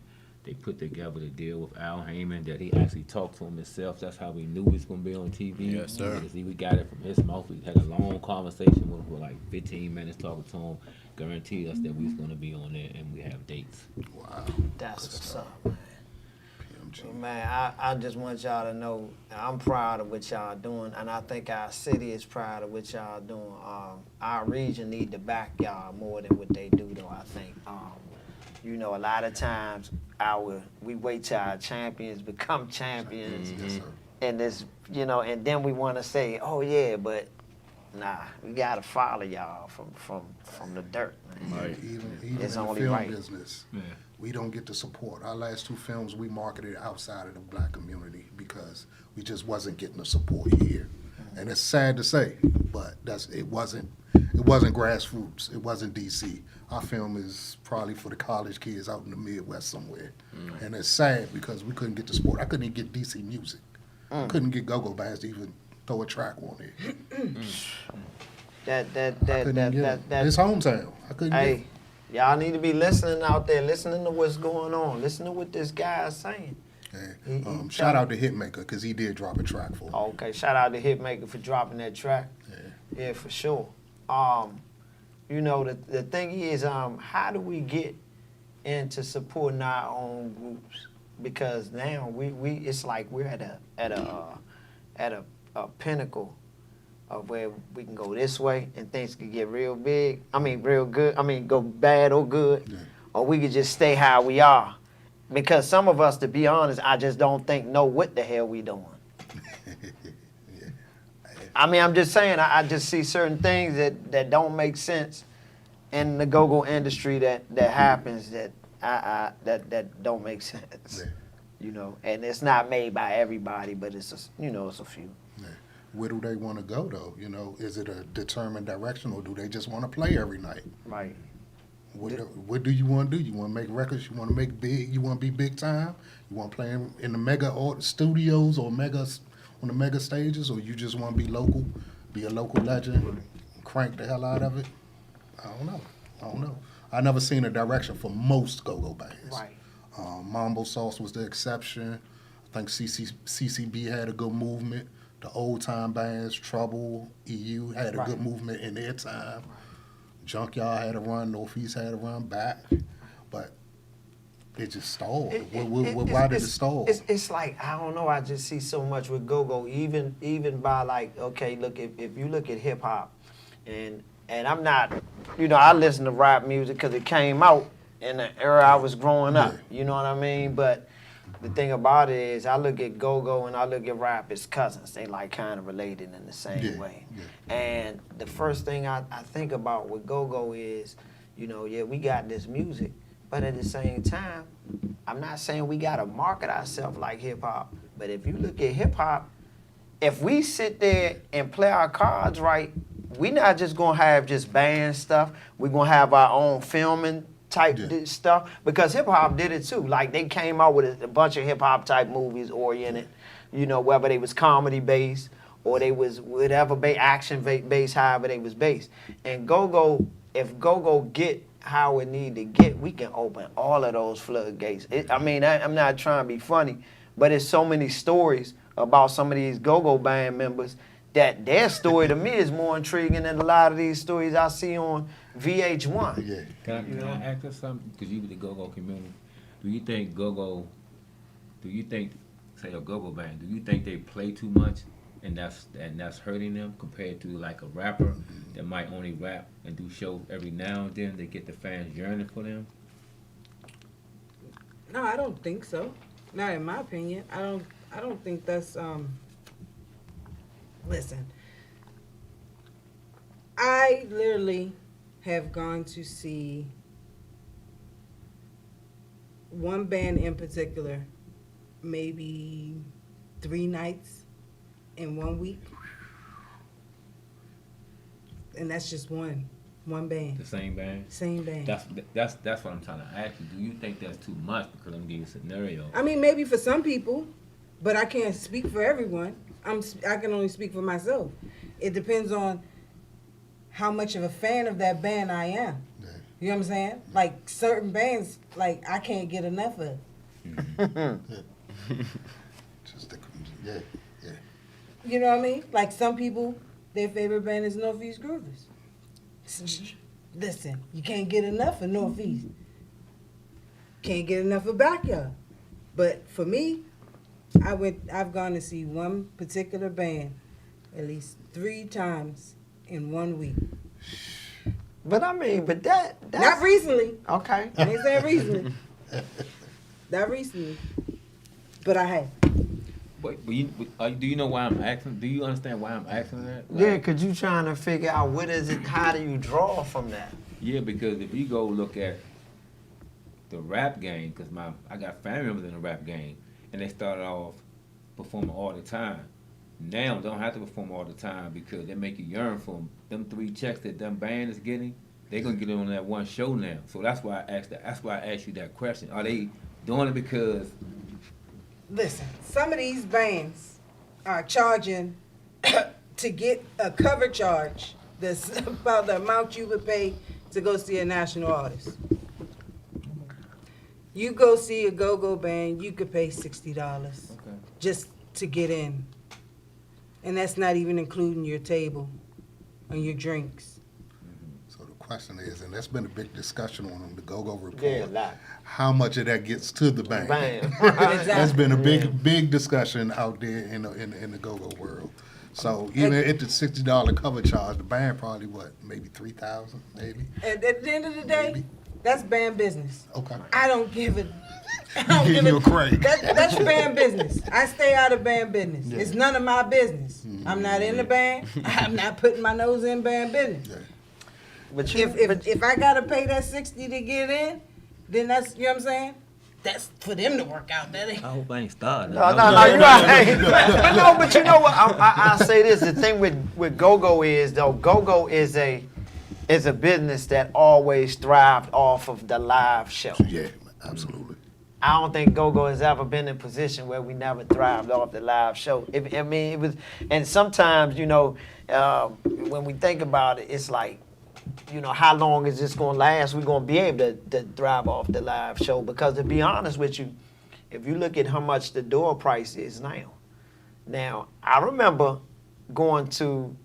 [SPEAKER 4] They put together the deal with Al Heyman that he actually talked to him himself. That's how we knew he was gonna be on TV.
[SPEAKER 3] Yes, sir.
[SPEAKER 4] Because we got it from his mouth. We had a long conversation with him for like 15 minutes talking to him. Guaranteed us that we was gonna be on there and we have dates.
[SPEAKER 5] Wow.
[SPEAKER 1] That's what's up, man.
[SPEAKER 5] PMG.
[SPEAKER 1] Man, I just want y'all to know I'm proud of what y'all doing, and I think our city is proud of what y'all doing. Our region need to back y'all more than what they do, though. I think, you know, a lot of times we wait till our champions become champions,
[SPEAKER 5] Yes, sir.
[SPEAKER 1] and this, you know, and then we want to say, oh yeah, but nah, we gotta follow y'all from the dirt, man.
[SPEAKER 3] Right.
[SPEAKER 5] Even
[SPEAKER 1] It's
[SPEAKER 5] in the
[SPEAKER 1] only
[SPEAKER 5] film
[SPEAKER 1] right.
[SPEAKER 5] business,
[SPEAKER 4] Yeah.
[SPEAKER 5] we don't get the support. Our last two films we marketed outside of the black community because we just wasn't getting the support here. And it's sad to say, but it wasn't grassroots. It wasn't DC. Our film is probably for the college kids out in the Midwest somewhere. And it's sad because we couldn't get the support. I couldn't even get DC music. Couldn't get Go-Go Bands to even throw a track on it. I couldn't even get it.
[SPEAKER 1] That
[SPEAKER 5] It's hometown. I couldn't get it.
[SPEAKER 1] Hey, y'all need to be listening out there, listening to what's going on, listen to what this guy is saying.
[SPEAKER 5] Yeah. Shout out to Hitmaker because he did drop a track for me.
[SPEAKER 1] Okay, shout out to Hitmaker for dropping that track. Yeah, for sure. You know, the thing is, how do we get into supporting our own groups? Because now we it's like we're at a pinnacle of where we can go this way and things can get real big. I mean, real good. I mean, go bad or good, or we could just stay how we are. Because some of us, to be honest, I just don't know what the hell we doing. I mean, I'm just saying, I just see certain things that don't make sense in the go-go industry that happens that that don't make sense.
[SPEAKER 5] Yeah.
[SPEAKER 1] You know, and it's not made by everybody, but it's it's a few.
[SPEAKER 5] Where do they want to go though? You know, is it a determined direction or do they just want to play every night?
[SPEAKER 1] Right.
[SPEAKER 5] What do you want to do? You want to make records? You want to make big? You want to be big time? You want to play in the mega studios or on the mega stages, or you just want to be local, be a local legend, crank the hell out of it? I don't know. I never seen a direction for most go-go bands.
[SPEAKER 1] Right.
[SPEAKER 5] Mambo Sauce was the exception. I think CCB had a good movement. The old time bands, Trouble, EU had a
[SPEAKER 1] Right.
[SPEAKER 5] good movement in their time. Junkyard had a run, Northeast had a run back, but it just stalled. Why did it stall?
[SPEAKER 1] It's like, I don't know, I just see so much with go-go, even by like, okay, look, if you look at hip-hop, and I'm not, I listen to rap music because it came out in the era I was growing up, you know what I mean? But the thing about it is, I look at go-go and I look at rap as cousins. They like kind of related in the same way.
[SPEAKER 5] Yeah.
[SPEAKER 1] And the first thing I think about with go-go is, we got this music, but at the same time, I'm not saying we gotta market ourselves like hip-hop, but if you look at hip-hop, if we sit there and play our cards right, we're not just gonna have just band stuff, we're gonna have our own filming type stuff, because hip-hop did it too. Like, they came out with a bunch of hip-hop type movies oriented, whether they was comedy based or they was whatever action based, however they was based. And go-go, if go-go get how it need to get, we can open all of those floodgates. I'm not trying to be funny, but it's so many stories about some of these go-go band members that their story to me is more intriguing than a lot of these stories I see on VH1.
[SPEAKER 5] Yeah.
[SPEAKER 4] Can I ask you something? Because you were the go-go community. do you think go-go, say a go-go band, do you think they play too much and that's hurting them compared to like a rapper that might only rap and do shows every now and then, they get the fans yearning for them?
[SPEAKER 2] No, I don't think so. Not in my opinion. I don't think that's listen. I literally have gone to see one band in particular maybe 3 nights in 1 week. And that's just one band.
[SPEAKER 4] The same band?
[SPEAKER 2] Same band.
[SPEAKER 4] That's what I'm trying to ask you. Do you think that's too much? Because I'm giving you a scenario.
[SPEAKER 2] I mean, maybe for some people, but I can't speak for everyone. I can only speak for myself. It depends on how much of a fan of that band I am.
[SPEAKER 5] Yeah.
[SPEAKER 2] You know what I'm saying? Like certain bands, like I can't get enough of.
[SPEAKER 5] Just the, yeah, yeah.
[SPEAKER 2] You know what I mean? Like some people, their favorite band is Northeast Groovers. Listen, you can't get enough of Northeast. Can't get enough of Backyard. But for me, I've gone to see one particular band at least 3 times in 1 week.
[SPEAKER 1] But I mean, that's
[SPEAKER 2] Not recently.
[SPEAKER 1] okay.
[SPEAKER 2] I ain't saying recently. Not recently. But I have.
[SPEAKER 4] But do you know why I'm asking? Do you understand why I'm asking that?
[SPEAKER 1] Yeah, cause you trying to figure out what is it? How do you draw from that?
[SPEAKER 4] Yeah, because if you go look at the rap game, because I got family members in the rap game, and they started off performing all the time. Now they don't have to perform all the time because they make you yearn for them 3 checks that them band is getting. They're gonna get on that one show now. So that's why I asked that. That's why I asked you that question. Are they doing it because?
[SPEAKER 2] Listen, some of these bands are charging to get a cover charge that's about the amount you would pay to go see a national artist. You go see a go-go band, you could pay $60
[SPEAKER 4] Okay.
[SPEAKER 2] just to get in. And that's not even including your table and your drinks.
[SPEAKER 5] So the question is, and that's been a big discussion on the Go-Go report.
[SPEAKER 1] Yeah, a lot.
[SPEAKER 5] How much of that gets to the bank?
[SPEAKER 1] Bam.
[SPEAKER 5] That's been a big discussion out there in the Go-Go world. So even at the $60 cover charge, the band probably maybe $3,000, maybe.
[SPEAKER 2] At the end of the day,
[SPEAKER 5] Maybe.
[SPEAKER 2] that's band business.
[SPEAKER 5] Okay.
[SPEAKER 2] I don't give it. I don't
[SPEAKER 5] Give
[SPEAKER 2] give
[SPEAKER 5] you
[SPEAKER 2] a
[SPEAKER 5] a crank.
[SPEAKER 2] That's band business. I stay out of band business.
[SPEAKER 5] Yeah.
[SPEAKER 2] It's none of my business. I'm not in the band. I'm not putting my nose in band business.
[SPEAKER 5] Yeah.
[SPEAKER 1] But you,
[SPEAKER 2] If I gotta pay that $60 to get in, then that's, you know what I'm saying? That's for them to work out. That ain't.
[SPEAKER 4] I hope I ain't starting.
[SPEAKER 1] no, you right. But no, but you know what? I'll say this: the thing with go-go is though, go-go is a business that always thrived off of the live show.
[SPEAKER 5] Yeah, absolutely.
[SPEAKER 1] I don't think go-go has ever been in a position where we never thrived off the live show. It was, and sometimes when we think about it, it's like, how long is this going to last? We're going to be able to thrive off the live show because, to be honest with you, if you look at how much the door price is now, I remember going to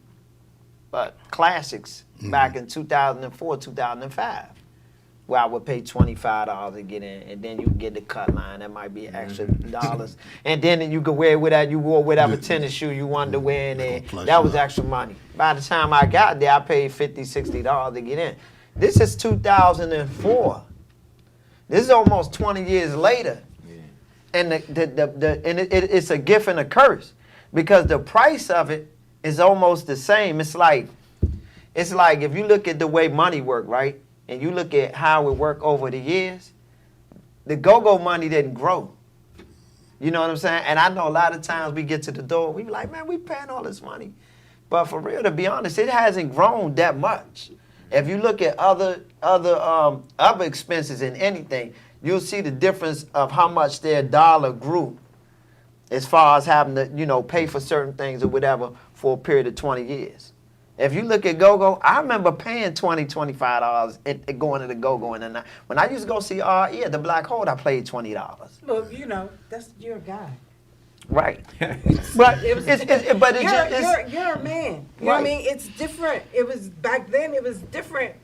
[SPEAKER 1] classics back in 2004, 2005, where I would pay $25 to get in, and then you get the cut line. That might be extra dollars, and then you could wear you wore whatever tennis shoe you wanted to wear in there. That was extra money. By the time I got there, I paid $50, $60 to get in. This is 2004. This is almost 20 years later, and it's a gift and a curse because the price of it is almost the same. It's like if you look at the way money work, right? And you look at how it worked over the years, the go-go money didn't grow. You know what I'm saying? And I know a lot of times we get to the door, we be like, man, we paying all this money. But for real, to be honest, it hasn't grown that much. If you look at other expenses in anything, you'll see the difference of how much their dollar grew as far as having to, pay for certain things or whatever for a period of 20 years. If you look at go-go, I remember paying $20, $25 at going to the go-go. And when I used to go see the Black Hole, I paid $20.
[SPEAKER 2] Look, that's your guy.
[SPEAKER 1] Right. But you're
[SPEAKER 2] You're a man. You know what I
[SPEAKER 1] Right.
[SPEAKER 2] mean? It's different. It was back then. It was different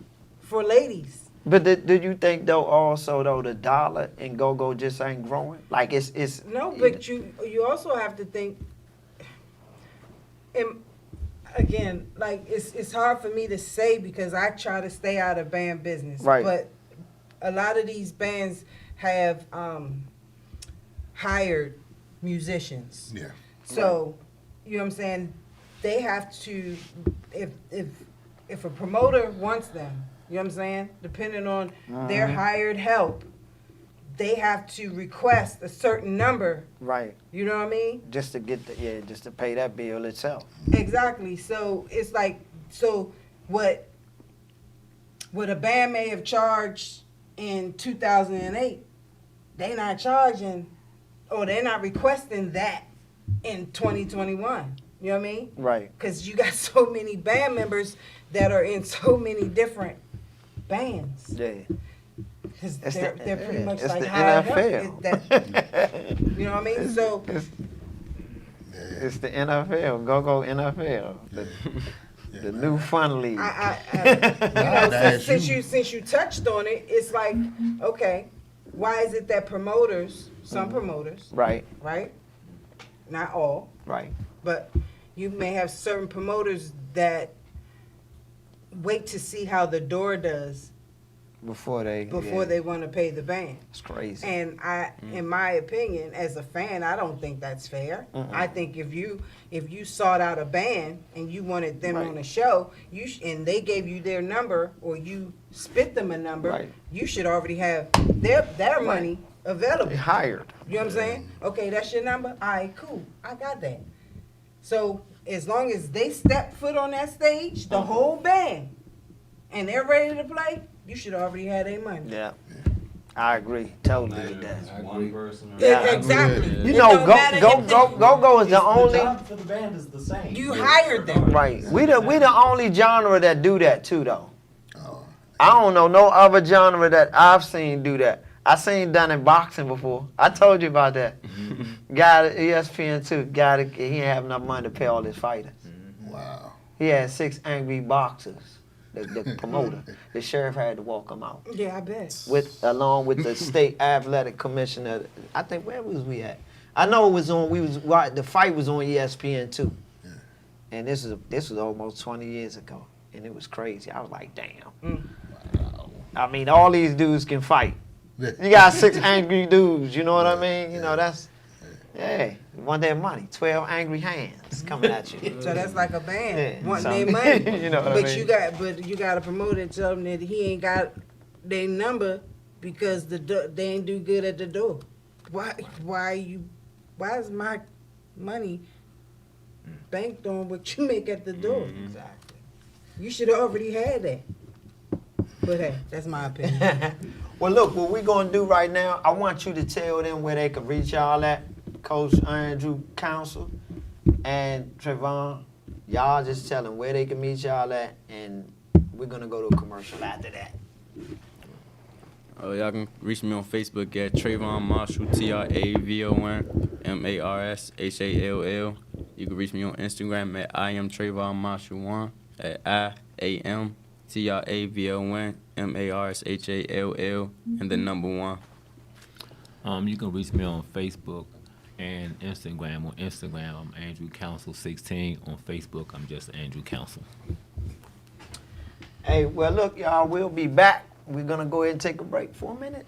[SPEAKER 2] for ladies.
[SPEAKER 1] But do you think though also though the dollar and go-go just ain't growing? Like it's
[SPEAKER 2] No, but you also have to think. And again, like it's hard for me to say because I try to stay out of band business.
[SPEAKER 1] Right.
[SPEAKER 2] But a lot of these bands have hired musicians.
[SPEAKER 5] Yeah.
[SPEAKER 2] So, you know what I'm saying? They have to, if a promoter wants them, you know what I'm saying? Depending on their hired help, they have to request a certain number.
[SPEAKER 1] right.
[SPEAKER 2] You know what I mean?
[SPEAKER 1] Just to get just to pay that bill itself.
[SPEAKER 2] Exactly. So it's like, so what a band may have charged in 2008, they not charging, or they're not requesting that in 2021. You know what I mean?
[SPEAKER 1] Right.
[SPEAKER 2] Because you got so many band members that are in so many different bands.
[SPEAKER 1] Yeah.
[SPEAKER 2] Because
[SPEAKER 1] It's
[SPEAKER 2] they're
[SPEAKER 1] the-
[SPEAKER 2] pretty
[SPEAKER 1] yeah,
[SPEAKER 2] much
[SPEAKER 1] it's
[SPEAKER 2] like
[SPEAKER 1] the
[SPEAKER 2] hired help.
[SPEAKER 1] NFL.
[SPEAKER 2] You know what I mean? So
[SPEAKER 1] It's the NFL. Go NFL. The new fun league.
[SPEAKER 2] Since you touched on it, it's like, okay, why is it that promoters, some promoters,
[SPEAKER 1] Right.
[SPEAKER 2] right? Not all,
[SPEAKER 1] Right.
[SPEAKER 2] but you may have certain promoters that wait to see how the door does
[SPEAKER 1] Before they
[SPEAKER 2] want to pay the band.
[SPEAKER 1] It's crazy.
[SPEAKER 2] And in my opinion, as a fan, I don't think that's fair. I think if you sought out a band and you wanted them
[SPEAKER 1] Right.
[SPEAKER 2] on a show, and they gave you their number or you spit them a number,
[SPEAKER 1] Right.
[SPEAKER 2] you should already have their money available.
[SPEAKER 1] They hired.
[SPEAKER 2] You know what I'm saying? Okay, that's your number. All right, cool. I got that. So as long as they step foot on that stage, the whole band, and they're ready to play, you should already have their money.
[SPEAKER 1] Yeah. I agree totally with that.
[SPEAKER 6] It's one person. Or
[SPEAKER 1] Yeah.
[SPEAKER 2] Exactly.
[SPEAKER 1] You
[SPEAKER 2] It
[SPEAKER 1] know,
[SPEAKER 2] don't matter if they-
[SPEAKER 1] go is the
[SPEAKER 6] The
[SPEAKER 1] only
[SPEAKER 6] job for the band is the same.
[SPEAKER 2] You hired them.
[SPEAKER 1] right. We the only genre that do that too though.
[SPEAKER 5] Oh,
[SPEAKER 1] I don't know no other genre that I've seen do that. I seen done in boxing before. I told you about that. Guy at ESPN too. Guy that he didn't have enough money to pay all his fighters.
[SPEAKER 5] wow.
[SPEAKER 1] He had 6 angry boxers. The promoter, the sheriff had to walk him out
[SPEAKER 2] Yeah, I bet.
[SPEAKER 1] along with the state athletic commissioner. I think where was we at? I know it was on. The fight was on ESPN too, and this was almost 20 years ago, and it was crazy. I was like, damn. I mean, all these dudes can fight. You got 6 angry dudes. You know what I mean? You know that's. Yeah, want their money. 12 angry hands coming at you.
[SPEAKER 2] So that's like a band
[SPEAKER 1] Yeah,
[SPEAKER 2] wanting
[SPEAKER 1] so-
[SPEAKER 2] their money.
[SPEAKER 1] You know what I
[SPEAKER 2] but
[SPEAKER 1] mean?
[SPEAKER 2] you got to promote it, tell them that he ain't got their number because they ain't do good at the door. Why is my money banked on what you make at the door? Exactly. You should have already had that. But hey, that's my opinion.
[SPEAKER 1] Well, look, what we're going to do right now, I want you to tell them where they can reach y'all at, Coach Andrew Council and Trayvon. Y'all just tell them where they can meet y'all at, and we're going to go to a commercial after that.
[SPEAKER 3] Y'all can reach me on Facebook at Trayvon Marshall, TRAVON MARSHALL. You can reach me on Instagram at I am Trayvon Marshall 1 at IAM TRAVON MARSHALL and the number 1.
[SPEAKER 4] You can reach me on Facebook and Instagram. On Instagram, I'm Andrew Council 16. On Facebook, I'm just Andrew Council.
[SPEAKER 1] Hey, well, look, y'all, we'll be back. We're going to go ahead and take a break for a minute.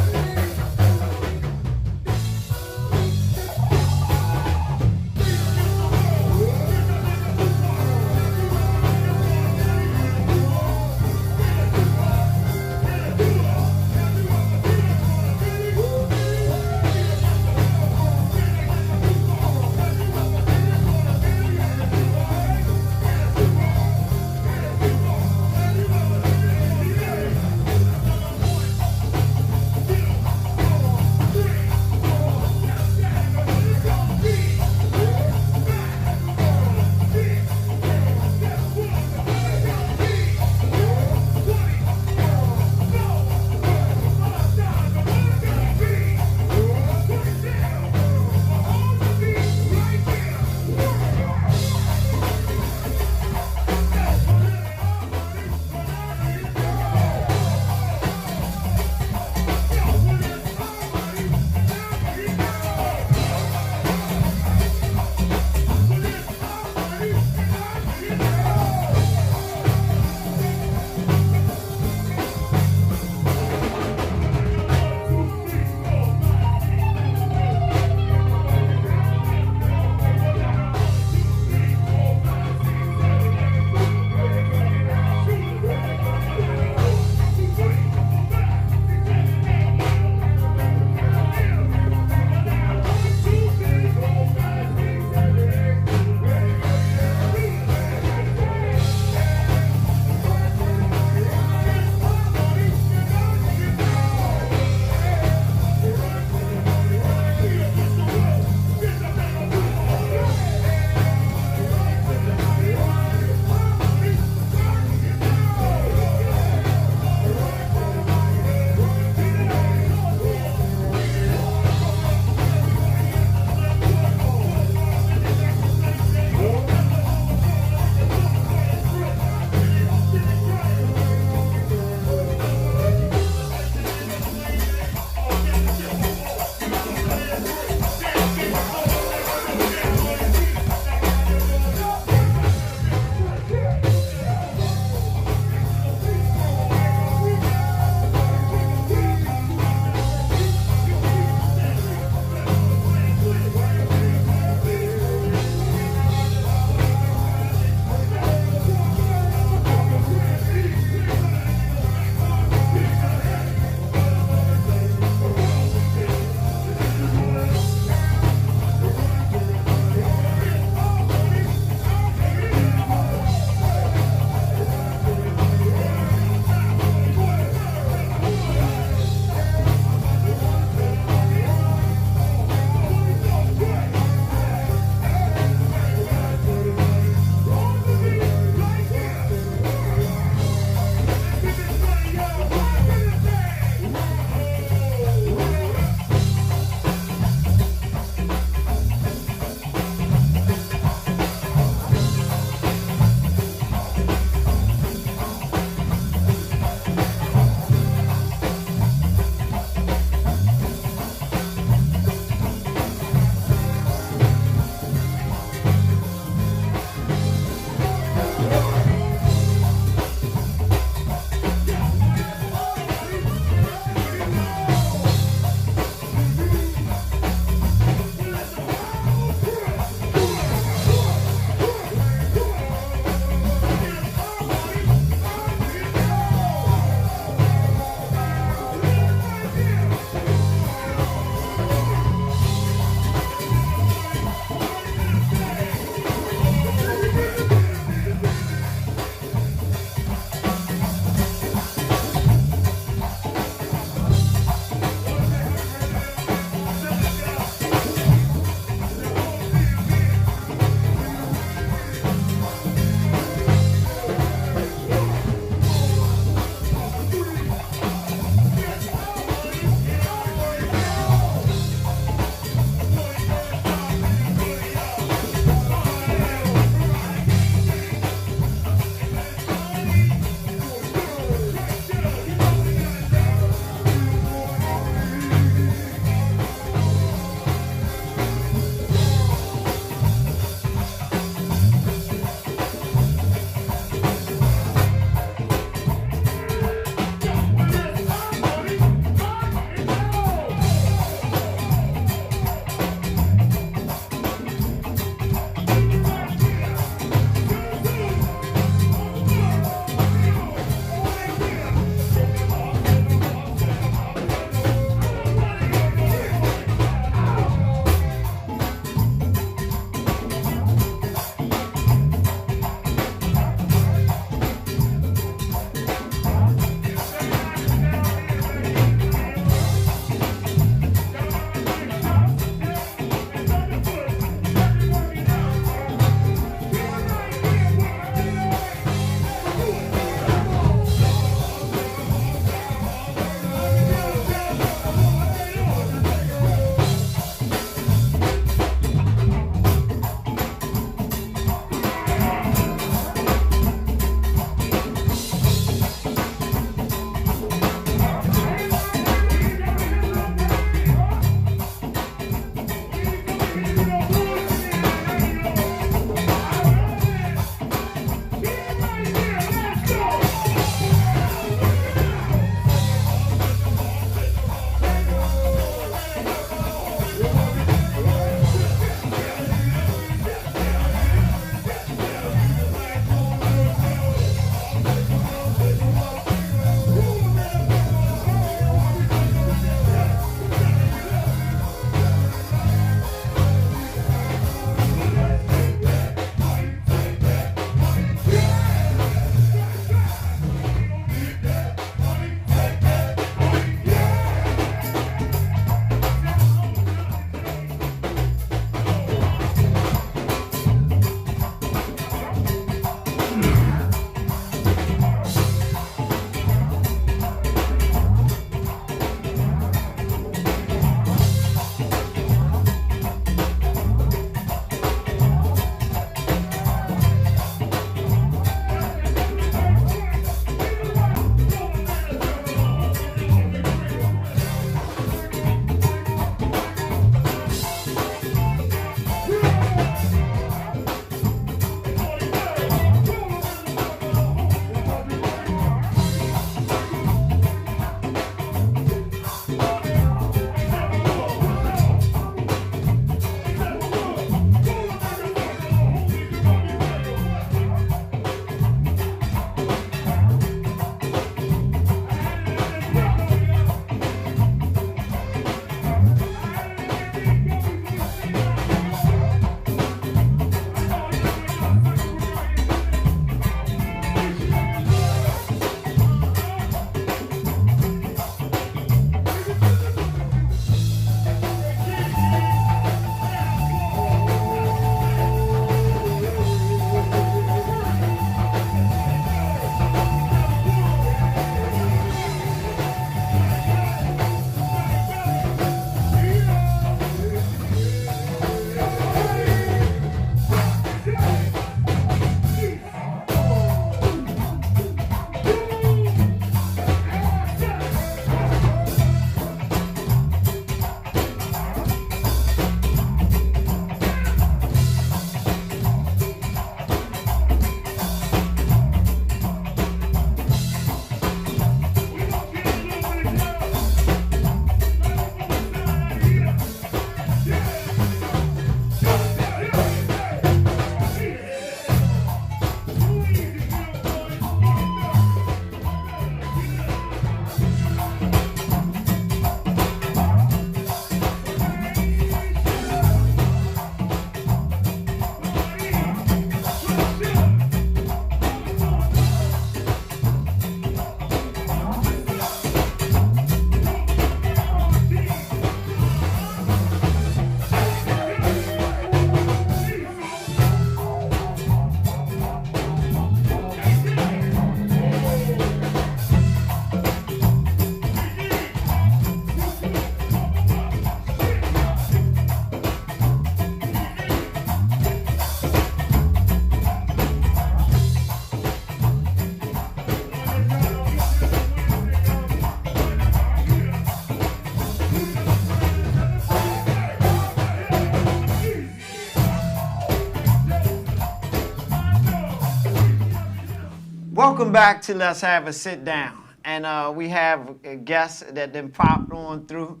[SPEAKER 1] Welcome back to Let's Have a Sit Down. And we have a guest that then popped on through.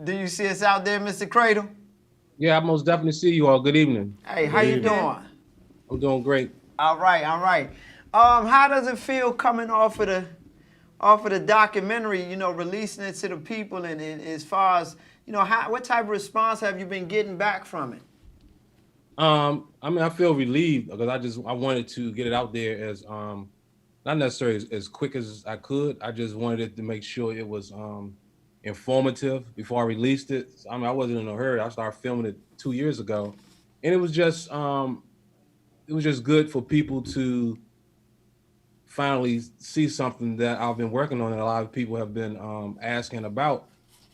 [SPEAKER 1] Do you see us out there, Mr. Cradle?
[SPEAKER 7] Yeah, I most definitely see you all. Good evening.
[SPEAKER 1] Hey, how you doing?
[SPEAKER 7] I'm doing great.
[SPEAKER 1] All right, all right. How does it feel coming off of the documentary? You know, releasing it to the people, and as far as you know, what type of response have you been getting back from it?
[SPEAKER 7] I mean, I feel relieved because I wanted to get it out there as not necessarily as quick as I could. I just wanted it to make sure it was informative before I released it. I mean, I wasn't in a hurry. I started filming it 2 years ago, and it was just good for people to finally see something that I've been working on that a lot of people have been asking about.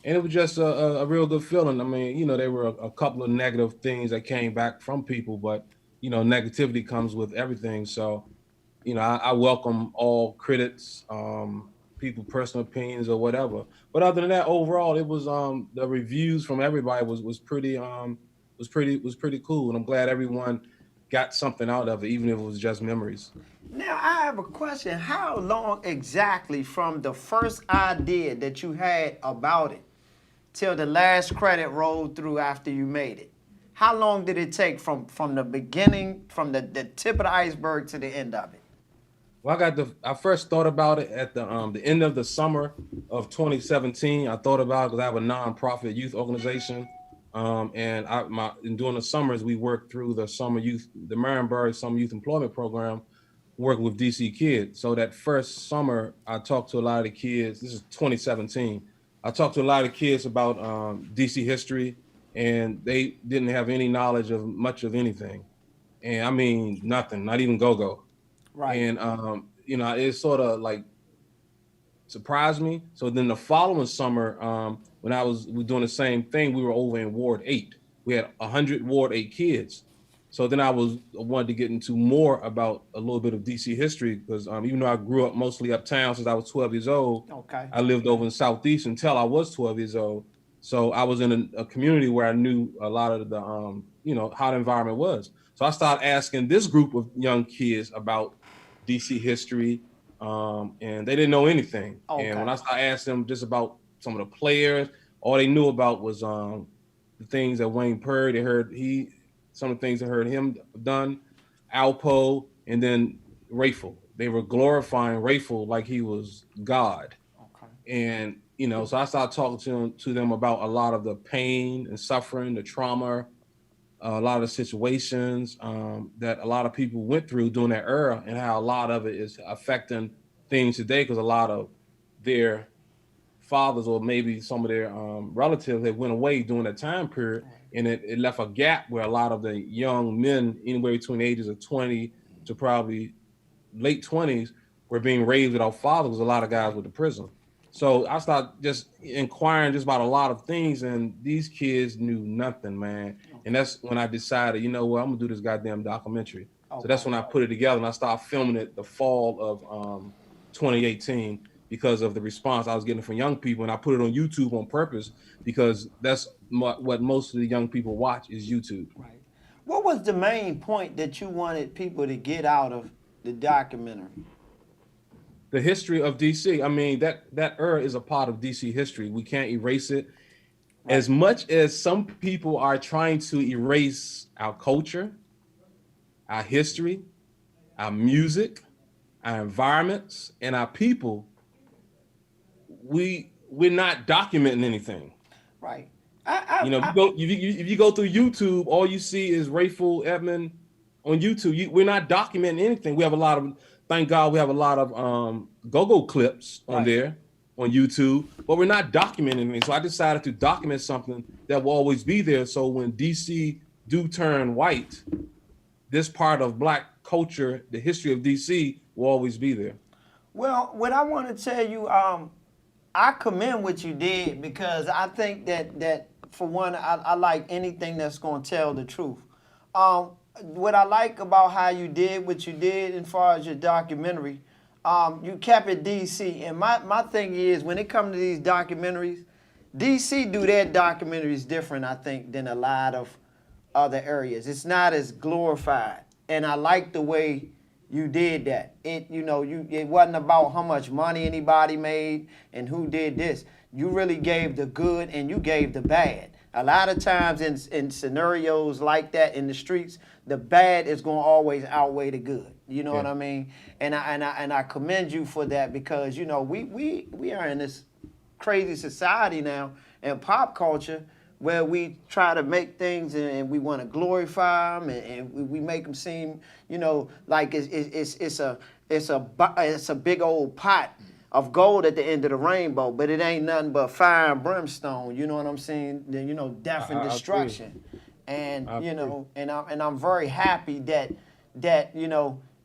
[SPEAKER 7] And it was just a real good feeling. I mean, you know, there were a couple of negative things that came back from people, but, you know, negativity comes with everything. So, you know, I welcome all critics, people, personal opinions or whatever. But other than that, overall, it was the reviews from everybody was pretty cool. And I'm glad everyone got something out of it, even if it was just memories.
[SPEAKER 1] Now, I have a question. How long exactly from the first idea that you had about it till the last credit rolled through after you made it? How long did it take from the beginning, from the tip of the iceberg to the end of it?
[SPEAKER 7] Well, I first thought about it at the end of the summer of 2017. I thought about it because I have a nonprofit youth organization. And during the summers, we worked through the Marienburg Summer Youth Employment Program, working with DC kids. So that first summer, I talked to a lot of the kids. This is 2017. I talked to a lot of kids about DC history, and they didn't have any knowledge of much of anything. And I mean, nothing, not even go-go.
[SPEAKER 1] Right.
[SPEAKER 7] And, you know, it sort of like surprised me. So then the following summer, when we were doing the same thing, we were over in Ward 8. We had 100 Ward 8 kids. So then I wanted to get into more about a little bit of DC history because even though I grew up mostly uptown since I was 12 years old,
[SPEAKER 1] Okay.
[SPEAKER 7] I lived over in Southeast until I was 12 years old. So I was in a community where I knew a lot of the, you know, how the environment was. So I started asking this group of young kids about DC history, and they didn't know anything.
[SPEAKER 1] Okay.
[SPEAKER 7] And when I started asking them just about some of the players, all they knew about was the things that Wayne Purdy, they heard some of the things I heard him done, Alpo, and then Rayful. They were glorifying Rayful like he was God.
[SPEAKER 1] Okay.
[SPEAKER 7] And, you know, so I started talking to them about a lot of the pain and suffering, the trauma, a lot of the situations that a lot of people went through during that era and how a lot of it is affecting things today because a lot of their fathers or maybe some of their relatives that went away during that time period. And it left a gap where a lot of the young men, anywhere between the ages of 20 to probably late 20s, were being raised without fathers. A lot of guys went to prison. So I started just inquiring just about a lot of things, and these kids knew nothing, man. And that's when I decided, you know what, I'm gonna do this goddamn documentary.
[SPEAKER 1] Okay.
[SPEAKER 7] So that's when I put it together, and I started filming it the fall of 2018 because of the response I was getting from young people, and I put it on YouTube on purpose because that's what most of the young people watch is YouTube.
[SPEAKER 1] Right. What was the main point that you wanted people to get out of the documentary?
[SPEAKER 7] The history of DC. I mean, that era is a part of DC history. We can't erase it. Right. As much as some people are trying to erase our culture, our history, our music, our environments, and our people, we're not documenting anything.
[SPEAKER 1] Right.
[SPEAKER 7] If you go through YouTube, all you see is Rayful Edmond on YouTube. We're not documenting anything. We have a lot of, thank God, we have a lot of go-go clips on there on YouTube, but we're not documenting anything. So I decided to document something that will always be there. So when DC do turn white, this part of Black culture, the history of DC, will always be there.
[SPEAKER 1] Well, what I want to tell you, I commend what you did because I think that for one, I like anything that's going to tell the truth. What I like about how you did what you did as far as your documentary, you kept it DC. And my thing is, when it comes to these documentaries, DC do their documentaries different, I think, than a lot of other areas. It's not as glorified. And I like the way you did that. It wasn't about how much money anybody made and who did this. You really gave the good and you gave the bad. A lot of times in scenarios like that in the streets, the bad is going to always outweigh the good. You know what I mean? And I commend you for that, because we are in this crazy society now and pop culture where we try to make things and we want to glorify them and we make them seem, like it's a big old pot of gold at the end of the rainbow, but it ain't nothing but fire and brimstone. You know what I'm saying? Death and
[SPEAKER 7] I agree.
[SPEAKER 1] destruction. And
[SPEAKER 7] I agree.
[SPEAKER 1] and I'm very happy that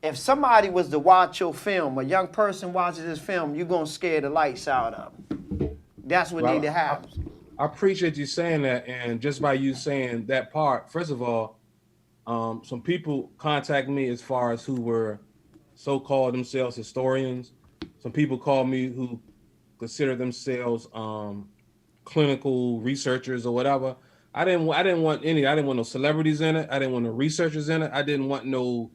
[SPEAKER 1] if somebody was to watch your film, a young person watches this film, you're gonna scare the lights out of them. That's what
[SPEAKER 7] Well,
[SPEAKER 1] need to happen.
[SPEAKER 7] I appreciate you saying that, and just by you saying that part, first of all, some people contact me as far as who were so-called themselves historians. Some people call me who consider themselves clinical researchers or whatever. I didn't want no celebrities in it. I didn't want no researchers in it. I didn't want no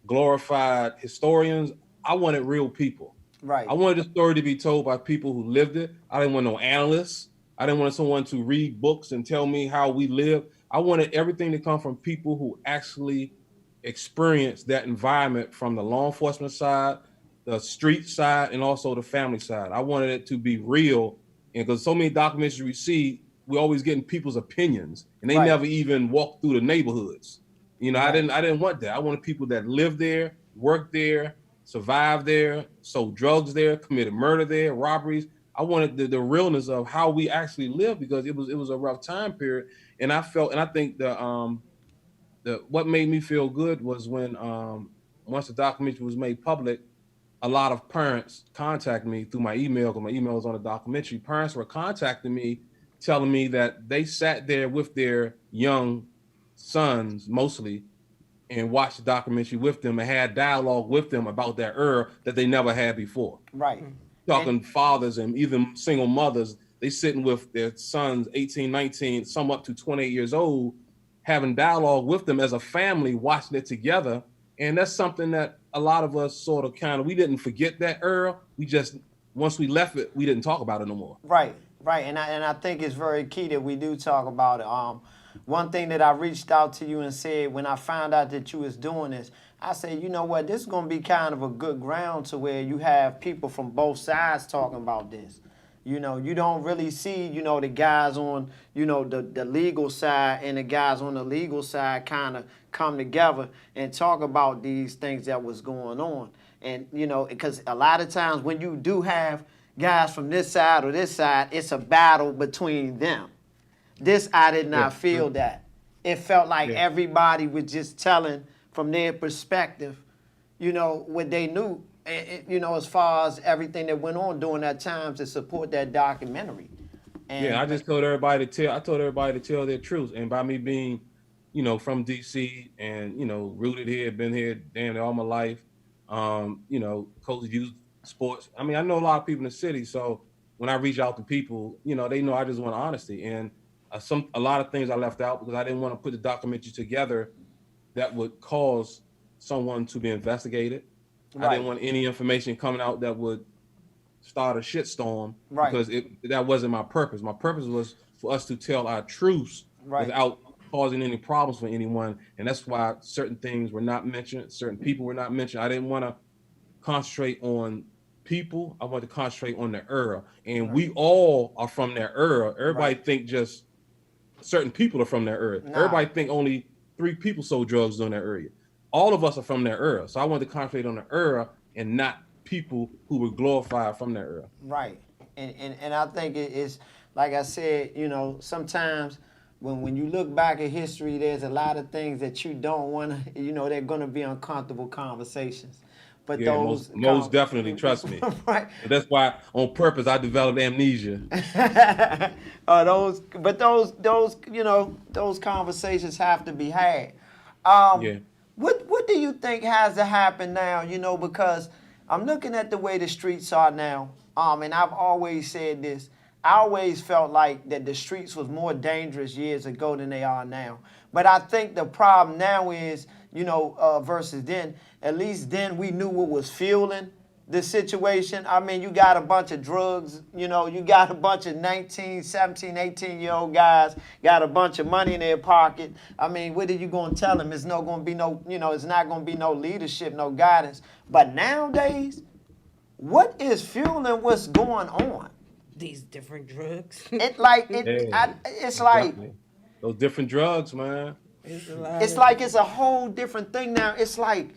[SPEAKER 7] glorified historians. I wanted real people.
[SPEAKER 1] Right.
[SPEAKER 7] I wanted the story to be told by people who lived it. I didn't want no analysts. I didn't want someone to read books and tell me how we live. I wanted everything to come from people who actually experienced that environment, from the law enforcement side, the street side, and also the family side. I wanted it to be real, and because so many documentaries we see, we're always getting people's opinions, and they
[SPEAKER 1] Right.
[SPEAKER 7] never even walk through the neighborhoods.
[SPEAKER 1] Right.
[SPEAKER 7] I didn't want that. I wanted people that lived there, worked there, survived there, sold drugs there, committed murder there, robberies. I wanted the realness of how we actually lived, because it was a rough time period. And I think what made me feel good was when once the documentary was made public, a lot of parents contacted me through my email, because my email was on the documentary. Parents were contacting me, telling me that they sat there with their young sons mostly and watched the documentary with them and had dialogue with them about that era that they never had before.
[SPEAKER 1] Right.
[SPEAKER 7] Talking fathers and even single mothers, they sitting with their sons, 18, 19, some up to 28 years old, having dialogue with them as a family, watching it together. And that's something that a lot of us sort of we didn't forget that era. We just, once we left it, we didn't talk about it no more.
[SPEAKER 1] Right. And I think it's very key that we do talk about it. One thing that I reached out to you and said when I found out that you was doing this, I said, you know what, this is going to be kind of a good ground to where you have people from both sides talking about this. You don't really see, the guys on, the legal side and the guys on the legal side kind of come together and talk about these things that was going on. And, because a lot of times when you do have guys from this side or this side, it's a battle between them. This, I did not feel that. It felt like everybody was just telling from their perspective, what they knew, as far as everything that went on during that time to support that documentary. And
[SPEAKER 7] I just told everybody to tell their truth. And by me being, from DC and, rooted here, been here damn near all my life, coach youth sports. I mean, I know a lot of people in the city. So when I reach out to people, they know I just want honesty. And a lot of things I left out because I didn't want to put the documentary together that would cause someone to be investigated. Right. I didn't want any information coming out that would start a shitstorm, because that wasn't my purpose. My purpose was for us to tell our truths without causing any problems for anyone. And that's why certain things were not mentioned, certain people were not mentioned. I didn't want to concentrate on people. I wanted to concentrate on the era. And we all are from that era. Everybody think just certain people are from that era. Nah. Everybody think only 3 people sold drugs during that era. All of us are from that era. So I wanted to concentrate on the era and not people who were glorified from that era.
[SPEAKER 1] Right. And I think it's, like I said, sometimes when you look back at history, there's a lot of things that you don't want to, they're going to be uncomfortable conversations. But
[SPEAKER 7] most definitely, trust me. Right. That's why, on purpose, I developed amnesia.
[SPEAKER 1] Those conversations have to be had. What do you think has to happen now? Because I'm looking at the way the streets are now. And I've always said this. I always felt like that the streets was more dangerous years ago than they are now. But I think the problem now is versus then. At least then we knew what was fueling the situation. I mean, you got a bunch of drugs, you got a bunch of 19, 17, 18-year-old guys, got a bunch of money in their pocket. I mean, what are you going to tell them? It's not going to be it's not going to be no leadership, no guidance. But nowadays, what is fueling what's going on?
[SPEAKER 2] These different drugs.
[SPEAKER 1] It's like,
[SPEAKER 7] Exactly. Those different drugs, man.
[SPEAKER 2] It's
[SPEAKER 1] it's a whole different thing now. It's like,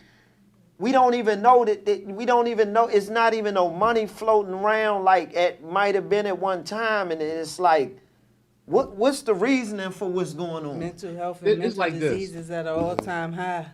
[SPEAKER 1] we don't even know we don't even know, it's not even no money floating around like it might have been at one time. And it's like, what's the reasoning for what's going on?
[SPEAKER 2] mental health
[SPEAKER 7] It's
[SPEAKER 2] and mental
[SPEAKER 7] like this.
[SPEAKER 2] diseases at an all-time high.